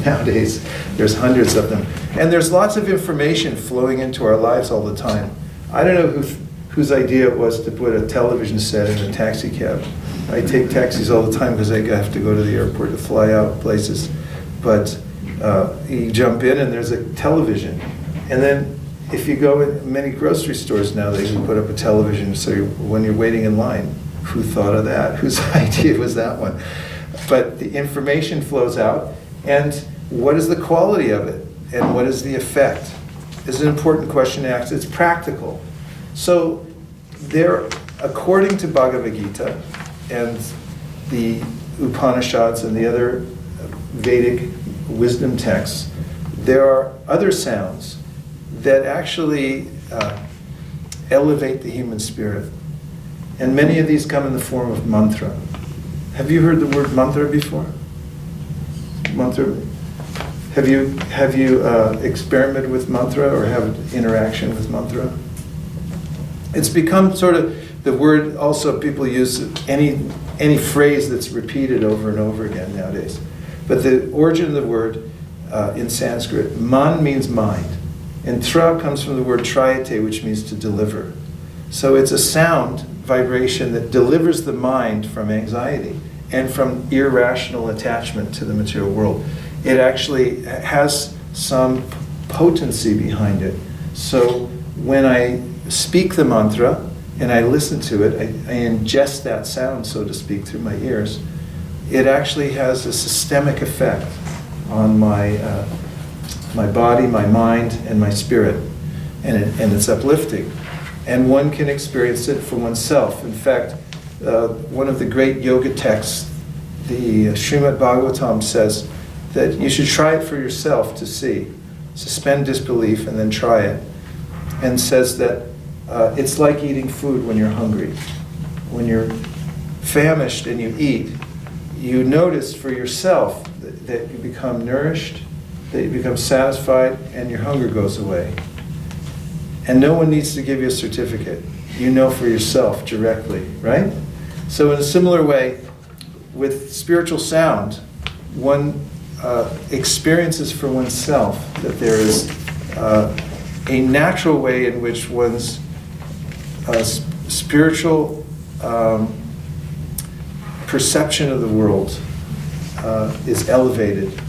nowadays there's hundreds of them. And there's lots of information flowing into our lives all the time. I don't know whose idea it was to put a television set in a taxi cab. I take taxis all the time because I have to go to the airport to fly out places. But you jump in and there's a television. And then if you go in many grocery stores now, they can put up a television so when you're waiting in line, who thought of that? Whose idea was that one? But the information flows out, and what is the quality of it? And what is the effect? Is an important question to ask. It's practical. So there, according to Bhagavad Gita and the Upanishads and the other Vedic wisdom texts, there are other sounds that actually elevate the human spirit. And many of these come in the form of mantra. Have you heard the word mantra before? Mantra? Have you experimented with mantra or have interaction with mantra? It's become sort of the word. Also, people use any phrase that's repeated over and over again nowadays. But the origin of the word in Sanskrit, man means mind, and tra comes from the word triate, which means to deliver. So it's a sound vibration that delivers the mind from anxiety and from irrational attachment to the material world. It actually has some potency behind it. So when I speak the mantra and I listen to it, I ingest that sound, so to speak, through my ears, it actually has a systemic effect on my body, my mind, and my spirit. And it's uplifting. And one can experience it for oneself. In fact, one of the great yoga texts, the Srimad Bhagavatam, says that you should try it for yourself to see. Suspend disbelief and then try it. And says that it's like eating food when you're hungry. When you're famished and you eat, you notice for yourself that you become nourished, that you become satisfied, and your hunger goes away. And no one needs to give you a certificate. You know for yourself directly, right? So in a similar way, with spiritual sound, one experiences for oneself that there is a natural way in which one's spiritual perception of the world is elevated.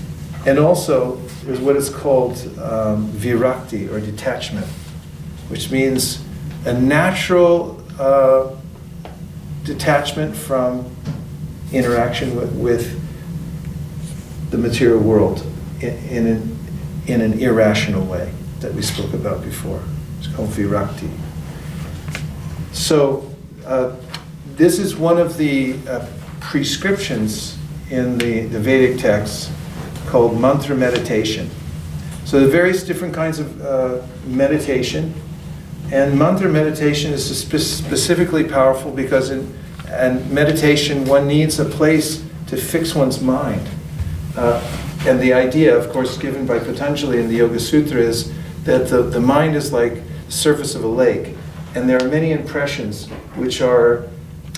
And also, there's what is called virakti, or detachment, which means a natural detachment from interaction with the material world in an irrational way that we spoke about before. It's called virakti. So this is one of the prescriptions in the Vedic texts called mantra meditation. So there are various different kinds of meditation. And mantra meditation is specifically powerful because in meditation one needs a place to fix one's mind. And the idea, of course, given by Patanjali in the Yoga Sutra is that the mind is like the surface of a lake, and there are many impressions which are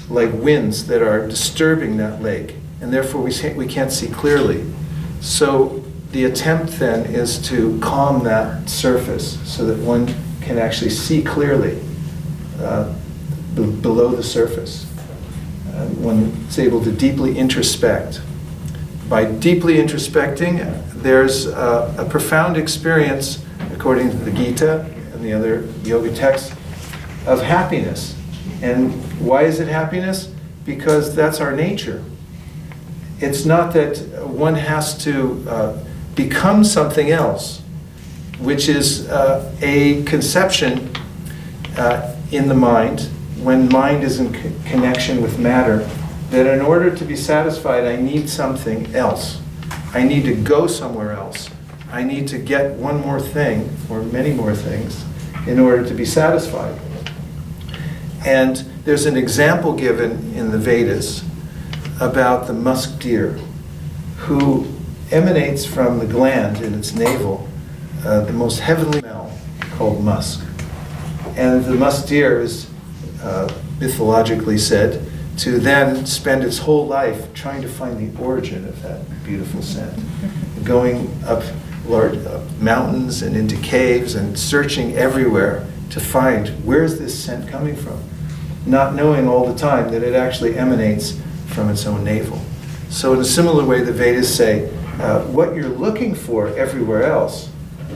like winds that are disturbing that lake, and therefore we can't see clearly. So the attempt then is to calm that surface so that one can actually see clearly below the surface. One is able to deeply introspect. By deeply introspecting, there's a profound experience, according to the Gita and the other yoga texts, of happiness. And why is it happiness? Because that's our nature. It's not that one has to become something else, which is a conception in the mind, when mind is in connection with matter, that in order to be satisfied, I need something else. I need to go somewhere else. I need to get one more thing, or many more things, in order to be satisfied. And there's an example given in the Vedas about the musk deer, who emanates from the gland in its navel, the most heavenly smell called musk. And the musk deer is mythologically said to then spend its whole life trying to find the origin of that beautiful scent, going up large mountains and into caves and searching everywhere to find where's this scent coming from, not knowing all the time that it actually emanates from its own navel. So in a similar way, the Vedas say what you're looking for everywhere else,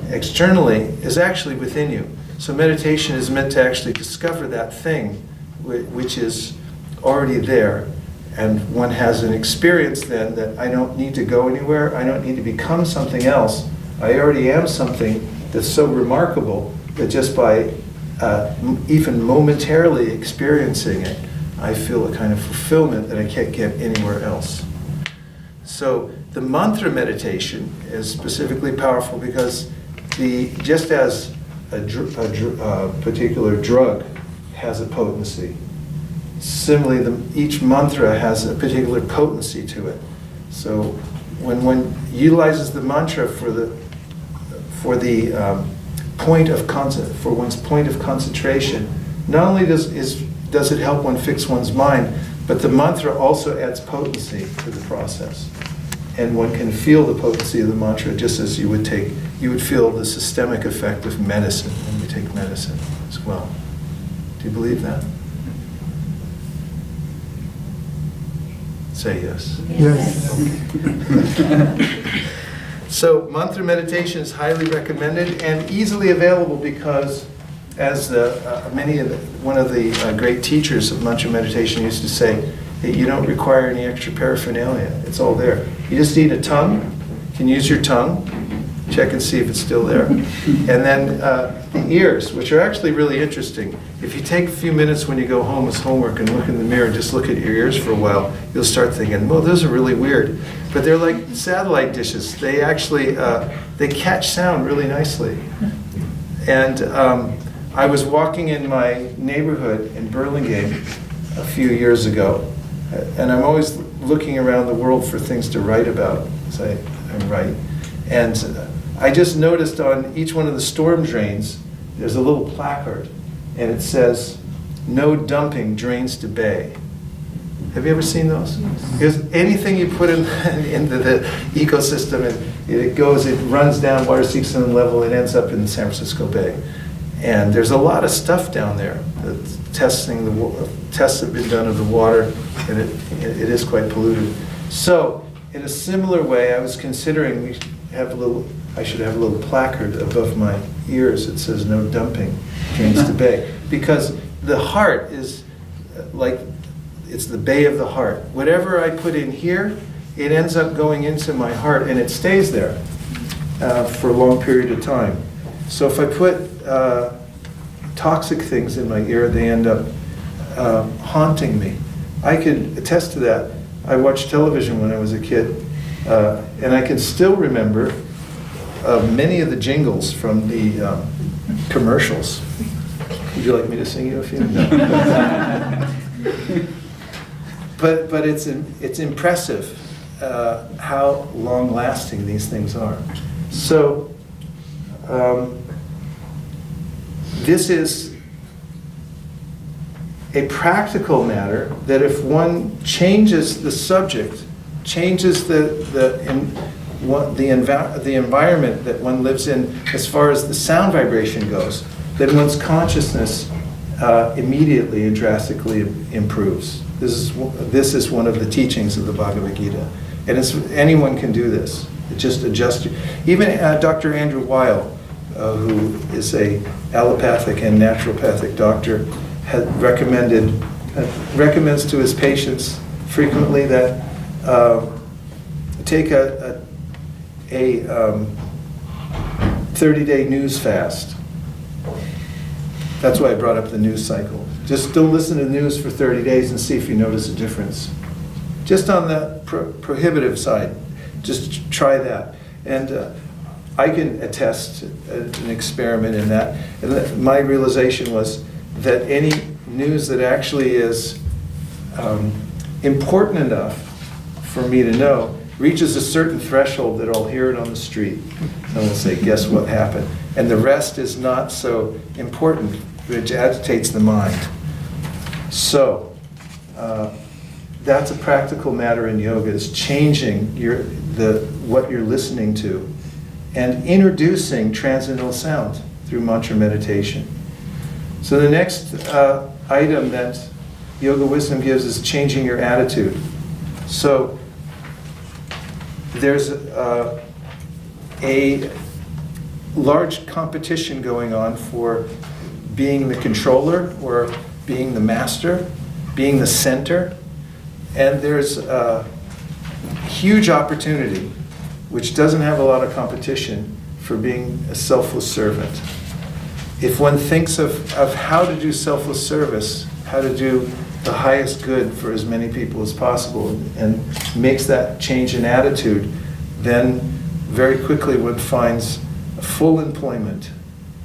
externally, is actually within you. So meditation is meant to actually discover that thing which is already there, and one has an experience then that I don't need to go anywhere, I don't need to become something else. I already am something that's so remarkable that just by even momentarily experiencing it, I feel a kind of fulfillment that I can't get anywhere else. So the mantra meditation is specifically powerful because just as a particular drug has a potency, similarly each mantra has a particular potency to it. So when one utilizes the mantra for one's point of concentration, not only does it help one fix one's mind, but the mantra also adds potency to the process. And one can feel the potency of the mantra just as you would feel the systemic effect of medicine when you take medicine as well. Do you believe that? Say yes. Yes. So mantra meditation is highly recommended and easily available because, as one of the great teachers of mantra meditation used to say, that you don't require any extra paraphernalia. It's all there. You just need a tongue. You can use your tongue. Check and see if it's still there. And then the ears, which are actually really interesting. If you take a few minutes when you go home as homework and look in the mirror and just look at your ears for a while, you'll start thinking, well, those are really weird. But they're like satellite dishes. They actually, they catch sound really nicely. And I was walking in my neighborhood in Burlingame a few years ago, and I'm always looking around the world for things to write about, as I write. And I just noticed on each one of the storm drains, there's a little placard, and it says, "No dumping drains to bay." Have you ever seen those? Because anything you put into the ecosystem, it runs down, water seeks in level, it ends up in San Francisco Bay. And there's a lot of stuff down there. Tests have been done of the water, and it is quite polluted. So, in a similar way, I was considering I should have a little placard above my ears that says "No dumping drains to bay," because the heart is it's the bay of the heart. Whatever I put in here, it ends up going into my heart, and it stays there for a long period of time. So if I put toxic things in my ear, they end up haunting me. I can attest to that. I watched television when I was a kid, and I can still remember many of the jingles from the commercials. Would you like me to sing you a few? But it's impressive how long-lasting these things are. So, this is a practical matter that if one changes the subject, changes the environment that one lives in as far as the sound vibration goes, then one's consciousness immediately and drastically improves. This is one of the teachings of the Bhagavad Gita. And anyone can do this. It just adjusts you. Even Dr. Andrew Weil, who is a allopathic and naturopathic doctor, recommends to his patients frequently that take a 30-day news fast. That's why I brought up the news cycle. Just don't listen to the news for 30 days and see if you notice a difference. Just on the prohibitive side, just try that. And I can attest an experiment in that. And my realization was that any news that actually is important enough for me to know reaches a certain threshold that I'll hear it on the street. And I'll say, guess what happened? And the rest is not so important, which agitates the mind. So, that's a practical matter in yoga, is changing what you're listening to and introducing transcendental sound through mantra meditation. So the next item that yoga wisdom gives is changing your attitude. So there's a large competition going on for being the controller or being the master, being the center. And there's a huge opportunity, which doesn't have a lot of competition, for being a selfless servant. If one thinks of how to do selfless service, how to do the highest good for as many people as possible, and makes that change in attitude, then very quickly one finds full employment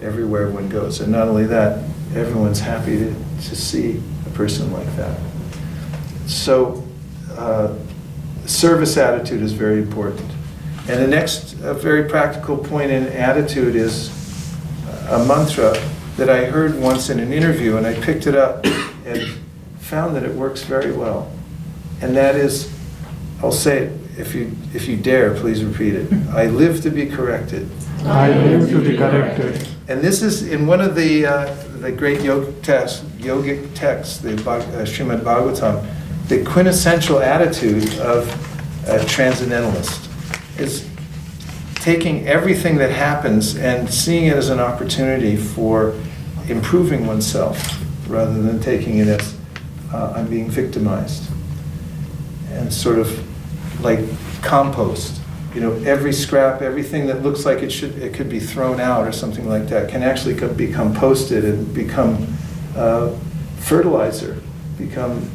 everywhere one goes. And not only that, everyone's happy to see a person like that. So, service attitude is very important. And the next very practical point in attitude is a mantra that I heard once in an interview, and I picked it up and found that it works very well. And that is, I'll say it, if you dare, please repeat it. I live to be corrected. I live to be corrected. And this is in one of the great yogic texts, the Srimad Bhagavatam. The quintessential attitude of a transcendentalist is taking everything that happens and seeing it as an opportunity for improving oneself, rather than taking it as I'm being victimized. And sort of like compost. You know, every scrap, everything that looks like it could be thrown out or something like that, can actually be composted and become fertilizer, become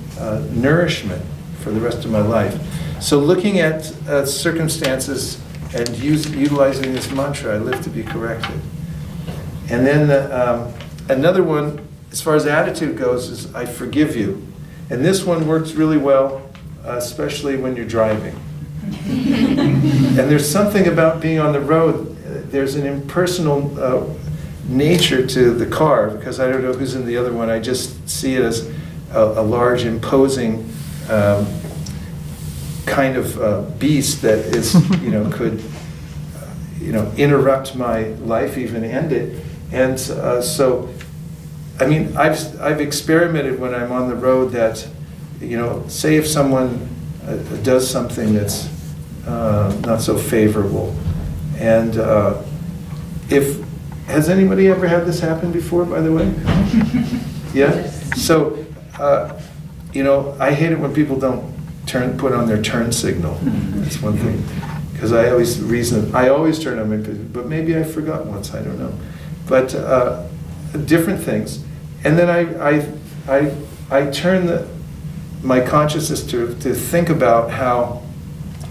nourishment for the rest of my life. So looking at circumstances and utilizing this mantra, I live to be corrected. And then another one, as far as attitude goes, is I forgive you. And this one works really well, especially when you're driving. And there's something about being on the road, there's an impersonal nature to the car, because I don't know who's in the other one. I just see it as a large, imposing kind of beast that is, could, interrupt my life, even end it. And so, I mean, I've experimented when I'm on the road that, say if someone does something that's not so favorable, and has anybody ever had this happen before, by the way? Yeah? So, I hate it when people don't put on their turn signal. That's one thing. Because I always turn on my, but maybe I forgot once, I don't know. But different things. And then I turn my consciousness to think about how,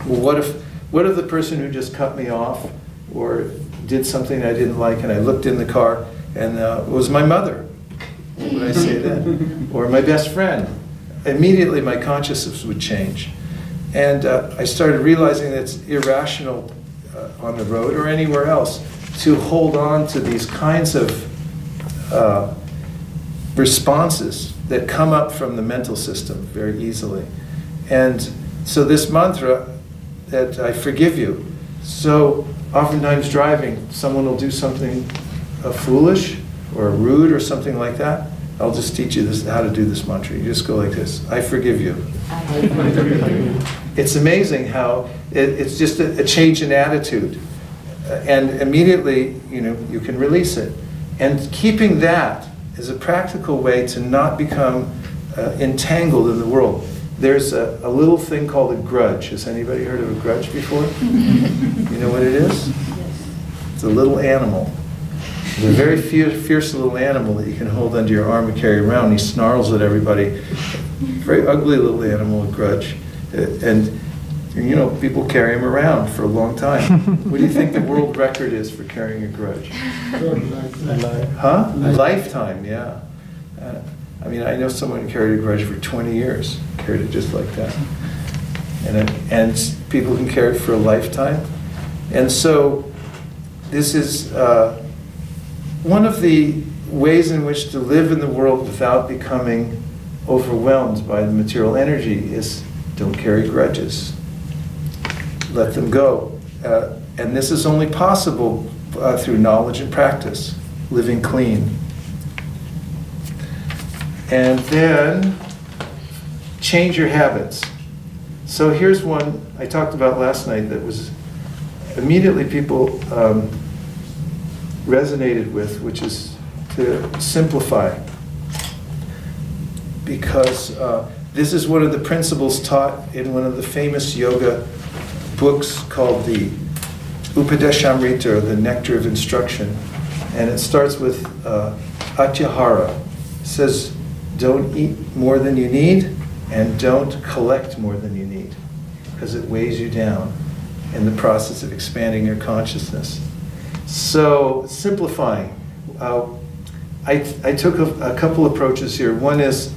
what if the person who just cut me off or did something I didn't like, and I looked in the car and it was my mother? What would I say then? Or my best friend? Immediately my consciousness would change. And I started realizing that it's irrational on the road or anywhere else to hold on to these kinds of responses that come up from the mental system very easily. And so this mantra that I forgive you. So oftentimes driving, someone will do something foolish or rude or something like that. I'll just teach you this, how to do this mantra. You just go like this: I forgive you. It's amazing how it's just a change in attitude, and immediately you can release it. And keeping that is a practical way to not become entangled in the world. There's a little thing called a grudge. Has anybody heard of a grudge before? You know what it is? It's a little animal. It's a very fierce little animal that you can hold under your arm and carry around. He snarls at everybody. Very ugly little animal, a grudge. And people carry him around for a long time. What do you think the world record is for carrying a grudge? Huh? A lifetime, yeah. I know someone who carried a grudge for 20 years, carried it just like that. And people can carry it for a lifetime. And so this is one of the ways in which to live in the world without becoming overwhelmed by the material energy is don't carry grudges. Let them go. And this is only possible through knowledge and practice, living clean. And then change your habits. So here's one I talked about last night that was immediately people resonated with, which is to simplify. Because this is one of the principles taught in one of the famous yoga books called the Upadeshamrita, or the Nectar of Instruction. And it starts with Atyahara. It says, don't eat more than you need, and don't collect more than you need, because it weighs you down in the process of expanding your consciousness. So, simplifying. I took a couple approaches here. One is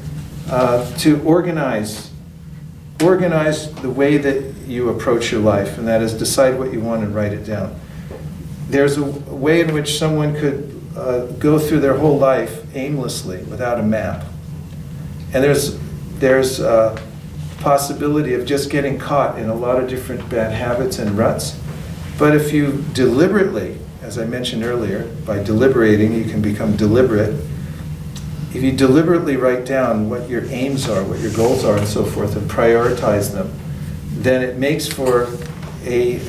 to organize the way that you approach your life, and that is decide what you want and write it down. There's a way in which someone could go through their whole life aimlessly without a map. And there's a possibility of just getting caught in a lot of different bad habits and ruts. But if you deliberately, as I mentioned earlier, by deliberating you can become deliberate. If you deliberately write down what your aims are, what your goals are, and so forth, and prioritize them, then it makes for a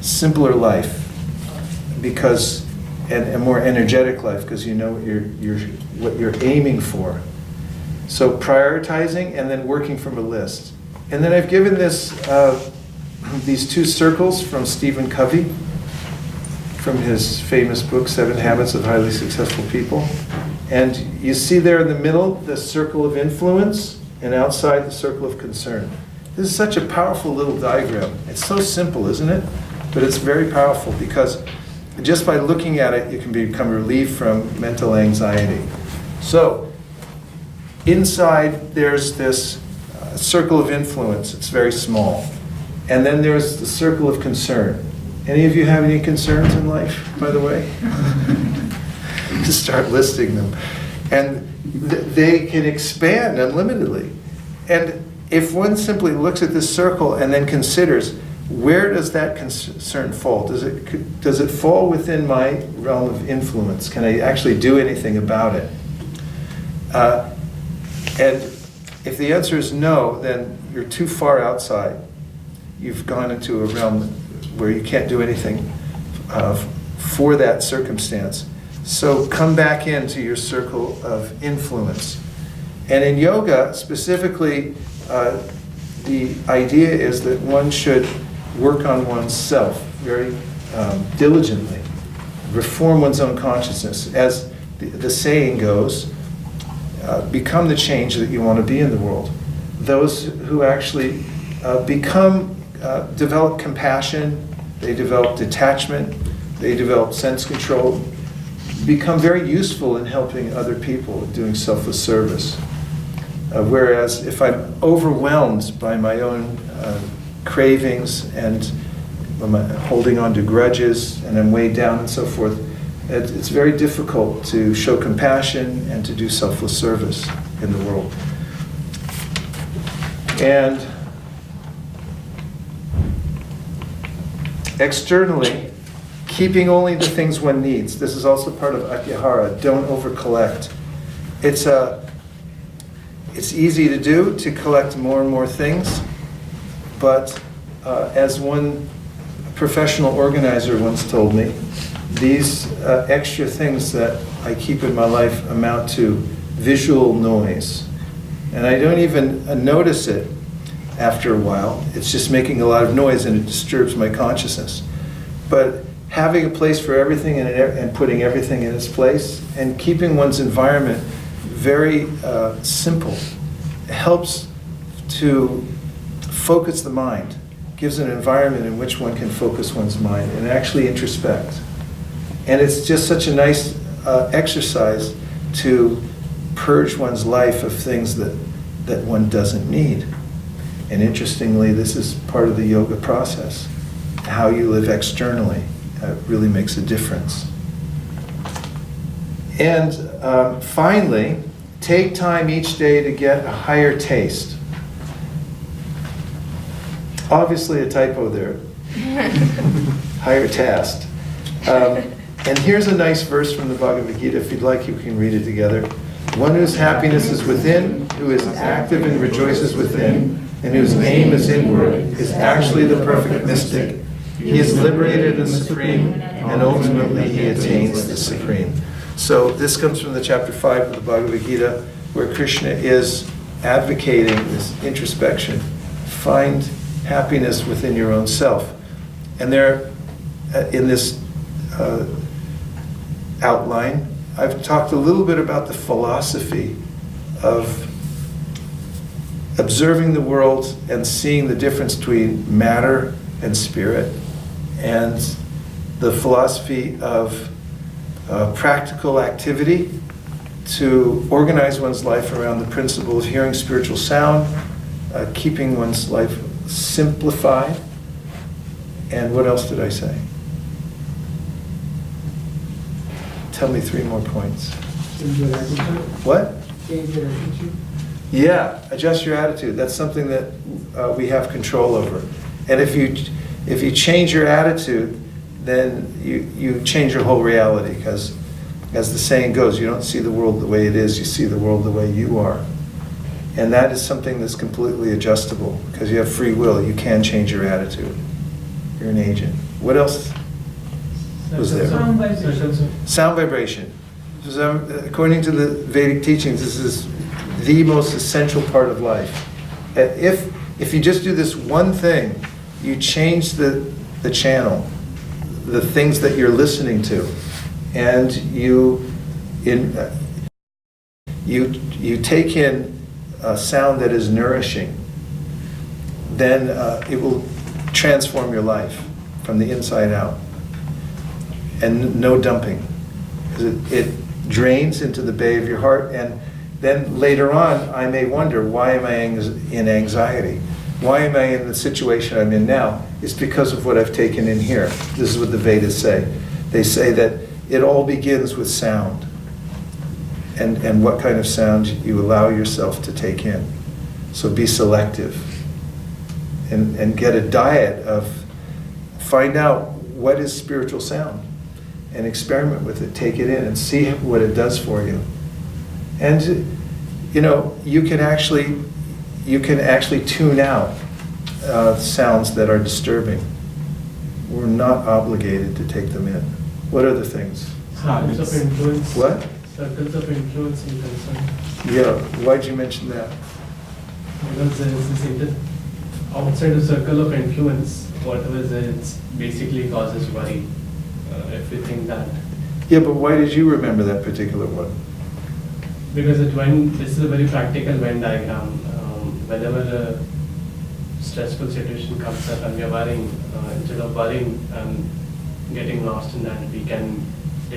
simpler life, because and a more energetic life, because you know what you're aiming for. So prioritizing and then working from a list. And then I've given these two circles from Stephen Covey, from his famous book, 7 Habits of Highly Successful People. And you see there in the middle, the circle of influence, and outside the circle of concern. This is such a powerful little diagram. It's so simple, isn't it? But it's very powerful, because just by looking at it, you can become relieved from mental anxiety. So, inside there's this circle of influence. It's very small. And then there's the circle of concern. Any of you have any concerns in life, by the way? Just start listing them. And they can expand unlimitedly. And if one simply looks at this circle and then considers, where does that concern fall? Does it fall within my realm of influence? Can I actually do anything about it? And if the answer is no, then you're too far outside. You've gone into a realm where you can't do anything for that circumstance. So come back into your circle of influence. And in yoga, specifically, the idea is that one should work on oneself very diligently, reform one's own consciousness. As the saying goes, become the change that you want to be in the world. Those who actually develop compassion, they develop detachment, they develop sense control, become very useful in helping other people, doing selfless service. Whereas if I'm overwhelmed by my own cravings and I'm holding on to grudges and I'm weighed down and so forth, it's very difficult to show compassion and to do selfless service in the world. And externally, keeping only the things one needs. This is also part of atyahara. Don't over-collect. It's easy to do, to collect more and more things, but as one professional organizer once told me, these extra things that I keep in my life amount to visual noise. And I don't even notice it after a while. It's just making a lot of noise and it disturbs my consciousness. But having a place for everything and putting everything in its place and keeping one's environment very simple helps to focus the mind, gives an environment in which one can focus one's mind and actually introspect. And it's just such a nice exercise to purge one's life of things that one doesn't need. And interestingly, this is part of the yoga process. How you live externally really makes a difference. And finally, take time each day to get a higher taste. Obviously a typo there. Higher taste. And here's a nice verse from the Bhagavad Gita. If you'd like, you can read it together. One whose happiness is within, who is active and rejoices within, and whose aim is inward, is actually the perfect mystic. He is liberated and supreme, and ultimately he attains the supreme. So this comes from the chapter 5 of the Bhagavad Gita, where Krishna is advocating this introspection. Find happiness within your own self. And there, in this outline, I've talked a little bit about the philosophy of observing the world and seeing the difference between matter and spirit, and the philosophy of practical activity to organize one's life around the principle of hearing spiritual sound, keeping one's life simplified. And what else did I say? Tell me 3 more points. Change your attitude. What? Change your attitude. Yeah, adjust your attitude. That's something that we have control over. And if you change your attitude, then you change your whole reality, because as the saying goes, you don't see the world the way it is, you see the world the way you are. And that is something that's completely adjustable, because you have free will. You can change your attitude. You're an agent. What else was there? Sound vibration. Sound vibration. So, according to the Vedic teachings, this is the most essential part of life. If you just do this one thing, you change the channel, the things that you're listening to, and you take in a sound that is nourishing, then it will transform your life from the inside out. And no dumping. It drains into the bay of your heart, and then later on I may wonder, why am I in anxiety? Why am I in the situation I'm in now? It's because of what I've taken in here. This is what the Vedas say. They say that it all begins with sound, and what kind of sound you allow yourself to take in. So be selective, and get a diet of, find out what is spiritual sound, and experiment with it. Take it in and see what it does for you. And you can actually tune out sounds that are disturbing. We're not obligated to take them in. What other things? Circles of influence. What? Circles of influence in concern. Yeah, why'd you mention that? Because it's outside the circle of influence, whatever is there, it's basically causes worry. If we think that. Yeah, but why did you remember that particular one? Because this is a very practical Venn diagram. Whenever a stressful situation comes up and we are worrying, instead of worrying and getting lost in that, we can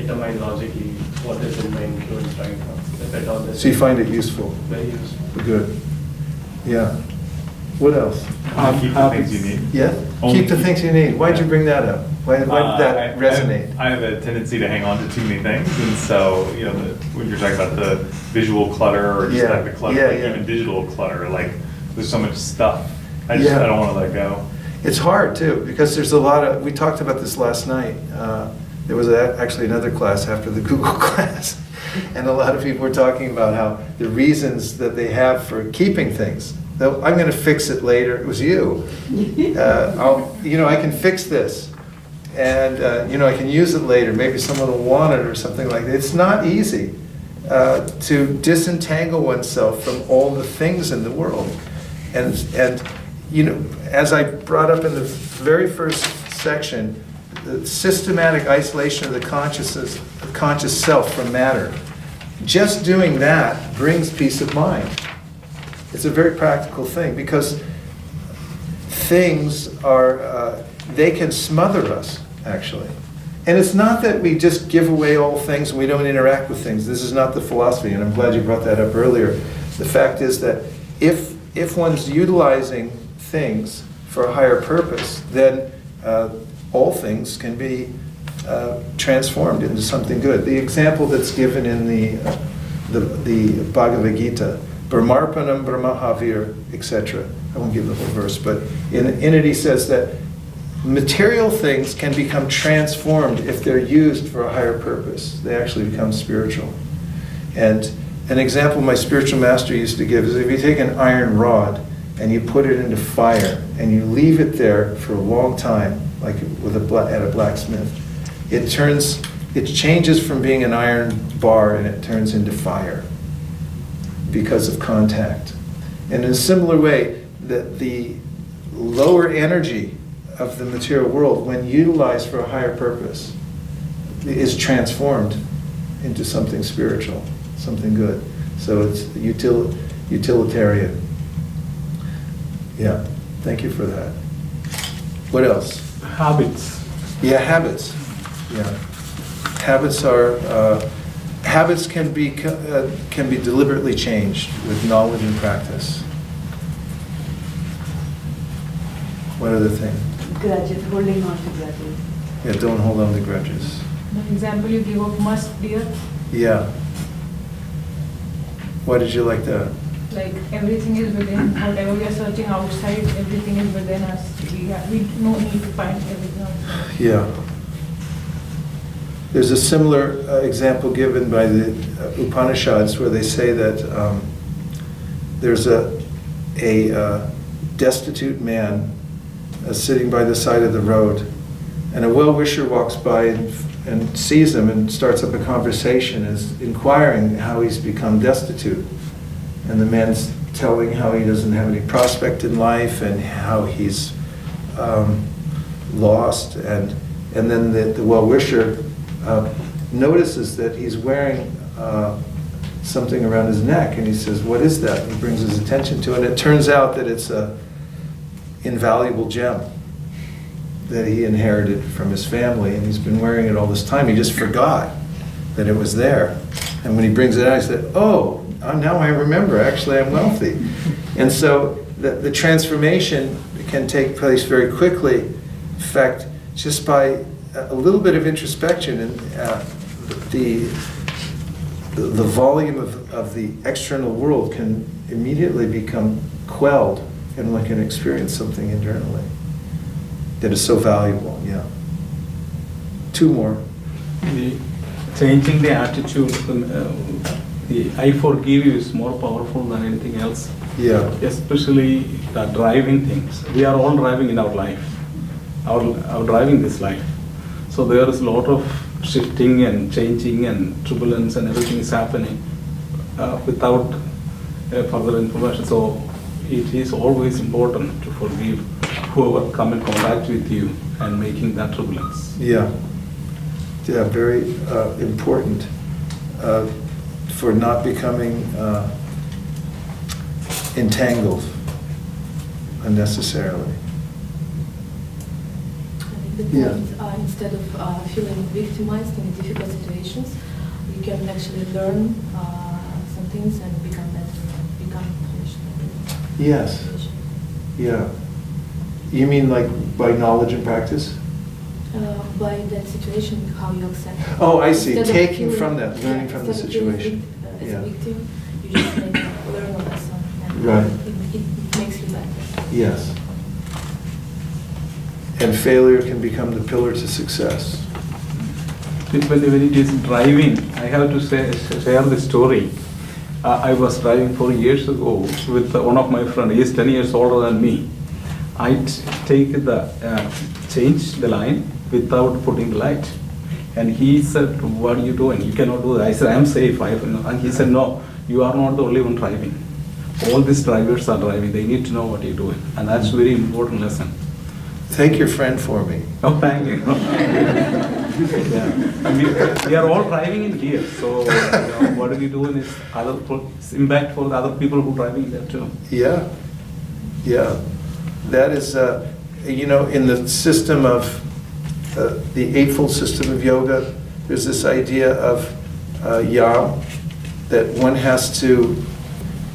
determine logically what is in my influence right now. If at all this So you find it useful? very useful. Good. Yeah. What else? Keep the things you need. Yeah? Only Keep the things you need. Why'd you bring that up? Why did that resonate? I have a tendency to hang on to too many things, and so when you're talking about the visual clutter or just Yeah, like the clutter, yeah, like yeah. even digital clutter, like there's so much stuff. I Yeah. don't want to let go. It's hard too, because there's a lot of, we talked about this last night. There was actually another class after the Google class, and a lot of people were talking about how the reasons that they have for keeping things. Though I'm going to fix it later. It was you. I can fix this, and I can use it later. Maybe someone will want it or something like that. It's not easy to disentangle oneself from all the things in the world, and as I brought up in the very first section, the systematic isolation of the conscious self from matter. Just doing that brings peace of mind. It's a very practical thing, because things are, they can smother us, actually. And it's not that we just give away all things and we don't interact with things. This is not the philosophy, and I'm glad you brought that up earlier. The fact is that if one's utilizing things for a higher purpose, then all things can be transformed into something good. The example that's given in the Bhagavad Gita, Brahmarpanam Brahmahavir, etc. I won't give the whole verse, but in it he says that material things can become transformed if they're used for a higher purpose. They actually become spiritual. And an example my spiritual master used to give is if you take an iron rod and you put it into fire and you leave it there for a long time, like at a blacksmith, it changes from being an iron bar and it turns into fire because of contact. And in a similar way, the lower energy of the material world, when utilized for a higher purpose, is transformed into something spiritual, something good. So it's utilitarian. Yeah, thank you for that. What else? Habits. Yeah, habits. Yeah, habits can be deliberately changed with knowledge and practice. What other thing? Grudges, holding on to grudges. Yeah, don't hold on to grudges. The example you give of must, dear, Yeah. Why did you like that? like everything is within, whatever we are searching outside, everything is within us. We no need to find everything outside. Yeah. There's a similar example given by the Upanishads where they say that there's a destitute man sitting by the side of the road, and a well-wisher walks by and sees him and starts up a conversation, is inquiring how he's become destitute. And the man's telling how he doesn't have any prospect in life and how he's lost. And then the well-wisher notices that he's wearing something around his neck, and he says, "What is that?" And he brings his attention to it, and it turns out that it's a invaluable gem that he inherited from his family, and he's been wearing it all this time. He just forgot that it was there. And when he brings it out, he said, "Oh, now I remember, actually I'm wealthy." And so the transformation can take place very quickly. In fact, just by a little bit of introspection, and the volume of the external world can immediately become quelled, and one can experience something internally that is so valuable. Yeah. Two more. Changing the attitude, the I forgive you is more powerful than anything else. Yeah. Especially the driving things. We are all driving in our life, our driving this life. So there is a lot of shifting and changing and turbulence and everything is happening without further information. So it is always important to forgive whoever come in contact with you and making that turbulence. Yeah. Yeah, very important for not becoming entangled unnecessarily. I think The Yeah. point, instead of feeling victimized in difficult situations, you can actually learn some things and become better, become professional. Yes. Yeah. You mean like by knowledge and practice? By that situation, how you accept it. Oh, I see. Instead of Taking feeling- from that, learning yeah, from the instead of feeling situation. as Yeah. a victim, you just like learn a lesson. And Right. it makes you better. Yes. And failure can become the pillar to success. When it is driving, I have to share the story. I was driving 4 years ago with one of my friends. He is 10 years older than me. I take the change the line without putting the light, and he said, "What are you doing? You cannot do that." I said, "I am safe." And he said, "No, you are not the only one driving. All these drivers are driving. They need to know what you're doing, and that's very important lesson." Thank your friend for me. Oh, thank you. Yeah. We are all driving in here, so what we doing is it's impact for the other people who are driving there too. Yeah. Yeah. That is, in the system of the Eightfold System of Yoga, there's this idea of yam, that one has to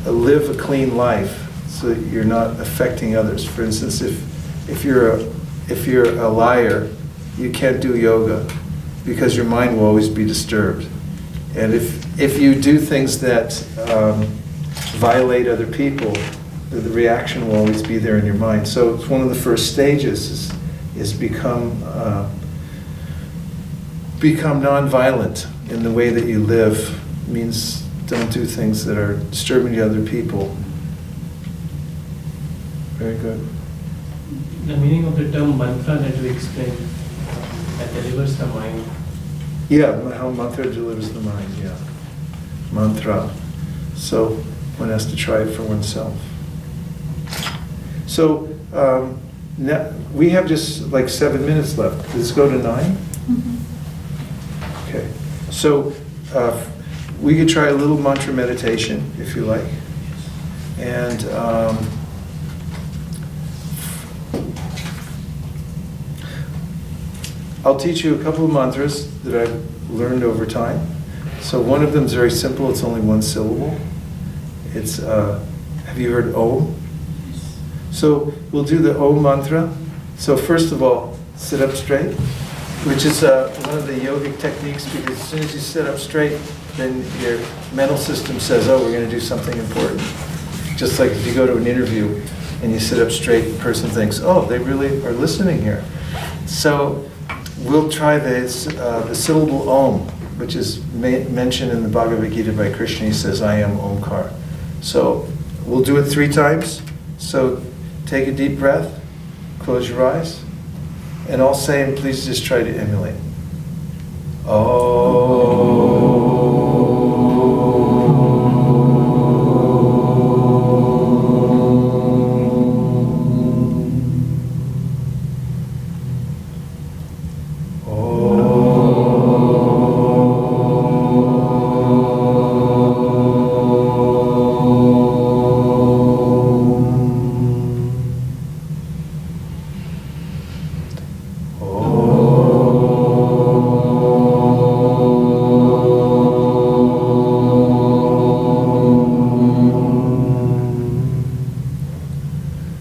live a clean life so that you're not affecting others. For instance, if you're a liar, you can't do yoga because your mind will always be disturbed. And if you do things that violate other people, the reaction will always be there in your mind. So it's one of the first stages is become non-violent in the way that you live. Means don't do things that are disturbing to other people. Very good. The meaning of the term mantra that you explained, that delivers the mind. Yeah, how mantra delivers the mind, yeah. Mantra. So one has to try it for oneself. So now we have just like 7 minutes left. Let's go to 9? Okay. So we could try a little mantra meditation if you like. And I'll teach you a couple of mantras that I've learned over time. So one of them is very simple, it's only one syllable. It's, have you heard Om? So we'll do the Om mantra. So first of all, sit up straight, which is one of the yogic techniques, because as soon as you sit up straight, then your mental system says, oh, we're going to do something important. Just like if you go to an interview and you sit up straight, the person thinks, oh, they really are listening here. So we'll try the syllable Om, which is mentioned in the Bhagavad Gita by Krishna. He says, I am Omkar. So we'll do it 3 times. So take a deep breath, close your eyes, and I'll say, and please just try to emulate.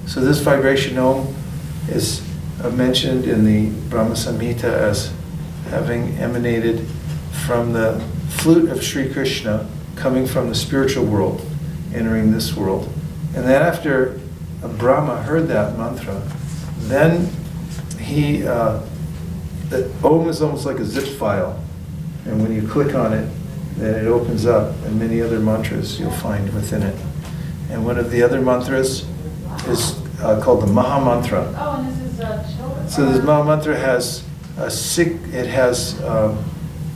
So this vibration Om is mentioned in the Brahma Samhita as having emanated from the flute of Sri Krishna, coming from the spiritual world, entering this world. And then after Brahma heard that mantra, then the Om is almost like a zip file. And when you click on it, then it opens up, and many other mantras you'll find within it. And one of the other mantras is called the Maha Mantra. Oh, and this is children. So this Maha Mantra has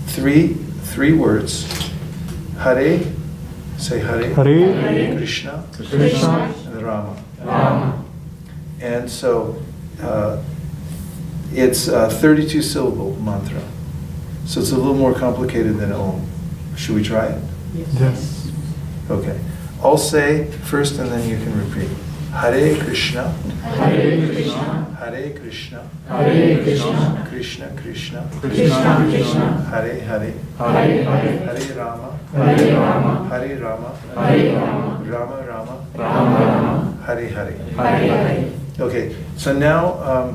three words. Hare, say Hare. Hare. Krishna. Krishna. And Rama. Rama. And so it's a 32 syllable mantra. So it's a little more complicated than Om. Should we try it? Yes. Okay. I'll say first and then you can repeat. Hare Krishna, Hare Krishna, Hare Krishna, Hare Krishna, Krishna Krishna, Krishna Krishna, Hare Hare, Hare Hare, Hare Rama, Hare Rama, Hare Rama, Hare Rama, Rama Rama, Rama Rama, Hare Hare. Hare Hare. Okay, so now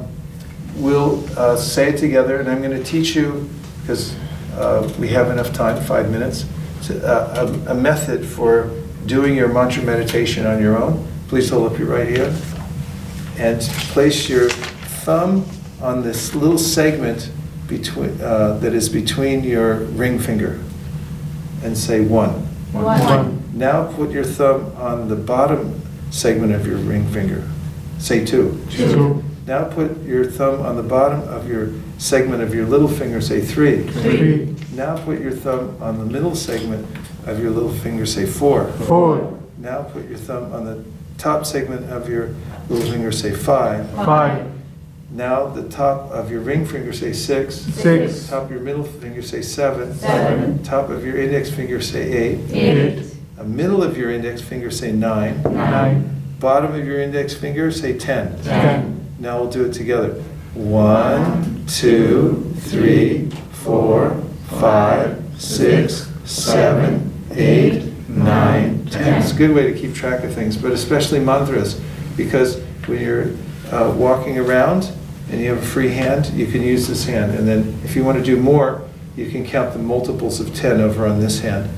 we'll say it together, and I'm going to teach you, because we have enough time, 5 minutes, a method for doing your mantra meditation on your own. Please hold up your right hand and place your thumb on this little segment between that is between your ring finger, and say 1. 1. Now put your thumb on the bottom segment of your ring finger. Say 2. 2. Now put your thumb on the bottom of your segment of your little finger. Say 3. 3. Now put your thumb on the middle segment of your little finger. Say 4. 4. Now put your thumb on the top segment of your little finger. Say 5. 5. Now the top of your ring finger. Say 6. 6. Top of your middle finger. Say 7. 7. Top of your index finger. Say 8. 8. The middle of your index finger. Say 9. 9. Bottom of your index finger. Say 10. 10. Now we'll do it together. 1, 2, 3, 4, 5, 6, 7, 8, 9, 10. It's a good way to keep track of things, but especially mantras, because when you're walking around and you have a free hand, you can use this hand. And then if you want to do more, you can count the multiples of 10 over on this hand.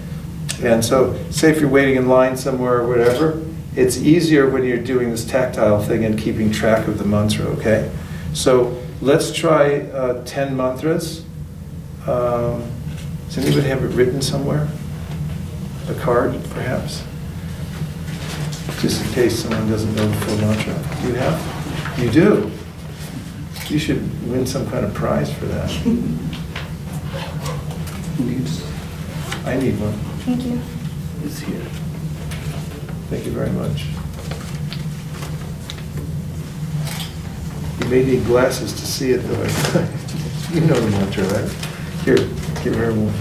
And so, say if you're waiting in line somewhere or whatever, it's easier when you're doing this tactile thing and keeping track of the mantra, okay? So let's try 10 mantras. Does anybody have it written somewhere? A card, perhaps? Just in case someone doesn't know the full mantra. Do you have? You do? You should win some kind of prize for that. Who needs? I need one. Thank you. It's here. Thank you very much. You may need glasses to see it, though. You know the mantra, right? Here, give her one.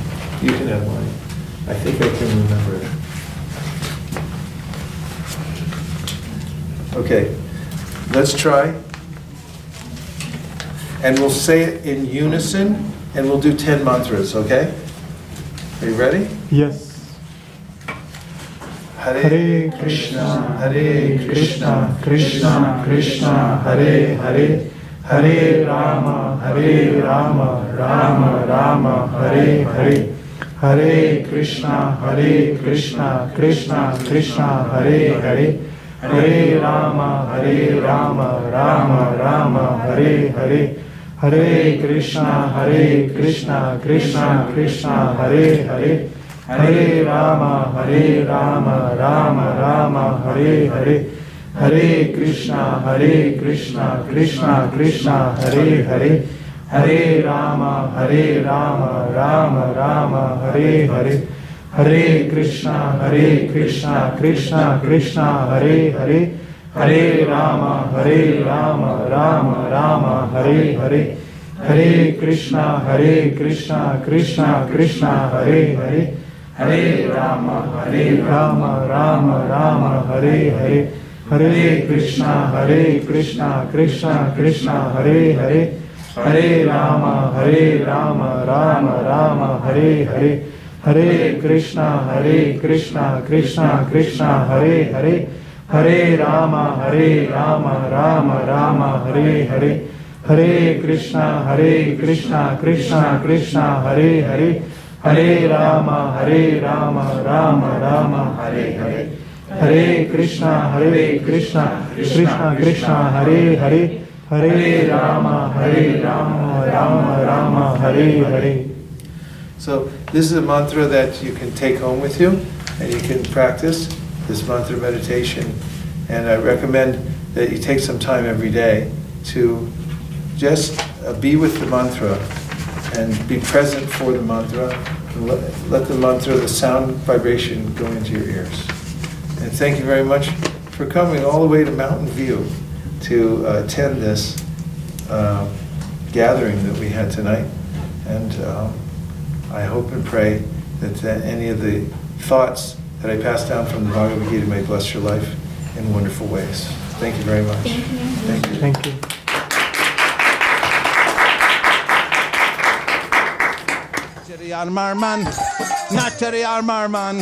You can have one. I think I can remember it. Okay, let's try. And we'll say it in unison, and we'll do 10 mantras, okay? Are you ready? Yes. Hare Krishna, Hare Krishna, Krishna Krishna, Hare Hare, Hare Rama, Rama Rama, Hare Hare, Hare Krishna, Krishna Krishna, Hare Hare, Hare Rama, Rama, Hare Hare, Hare Krishna, Krishna Krishna, Hare Hare, Hare Rama, Rama, Hare Hare, Hare Krishna, Krishna Krishna, Hare Hare, Hare Rama, Rama, Hare Hare, Hare Krishna, Krishna Krishna, Hare Hare, Hare Rama, Rama, Hare Hare, Hare Krishna, Krishna Krishna, Hare Hare, Hare Rama, Rama, Hare Hare, Hare Krishna, Krishna Krishna, Hare Hare, Hare Rama, Rama, Hare Hare, Hare Krishna, Krishna, Hare Hare, Hare Rama, Rama, Hare Hare, Hare Krishna, Krishna, Hare Hare, Hare Rama, Rama, Hare Hare, Hare Krishna, Krishna, Hare Hare, Hare Rama, Rama, Hare Hare. So this is a mantra that you can take home with you, and you can practice this mantra meditation. And I recommend that you take some time every day to just be with the mantra and be present for the mantra. And let the mantra, the sound vibration, go into your ears. And thank you very much for coming all the way to Mountain View to attend this gathering that we had tonight. And I hope and pray that any of the thoughts that I passed down from the Bhagavad Gita may bless your life in wonderful ways. Thank you very much. Thank you. Thank you. Thank you. Nachari Armarman, Nachari Armarman,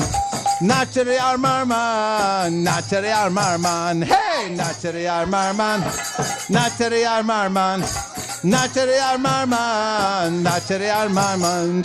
Nachari Armarman, Nachari Armarman, hey, Nachari Armarman, Nachari Armarman, Nachari Armarman, Nachari Armarman.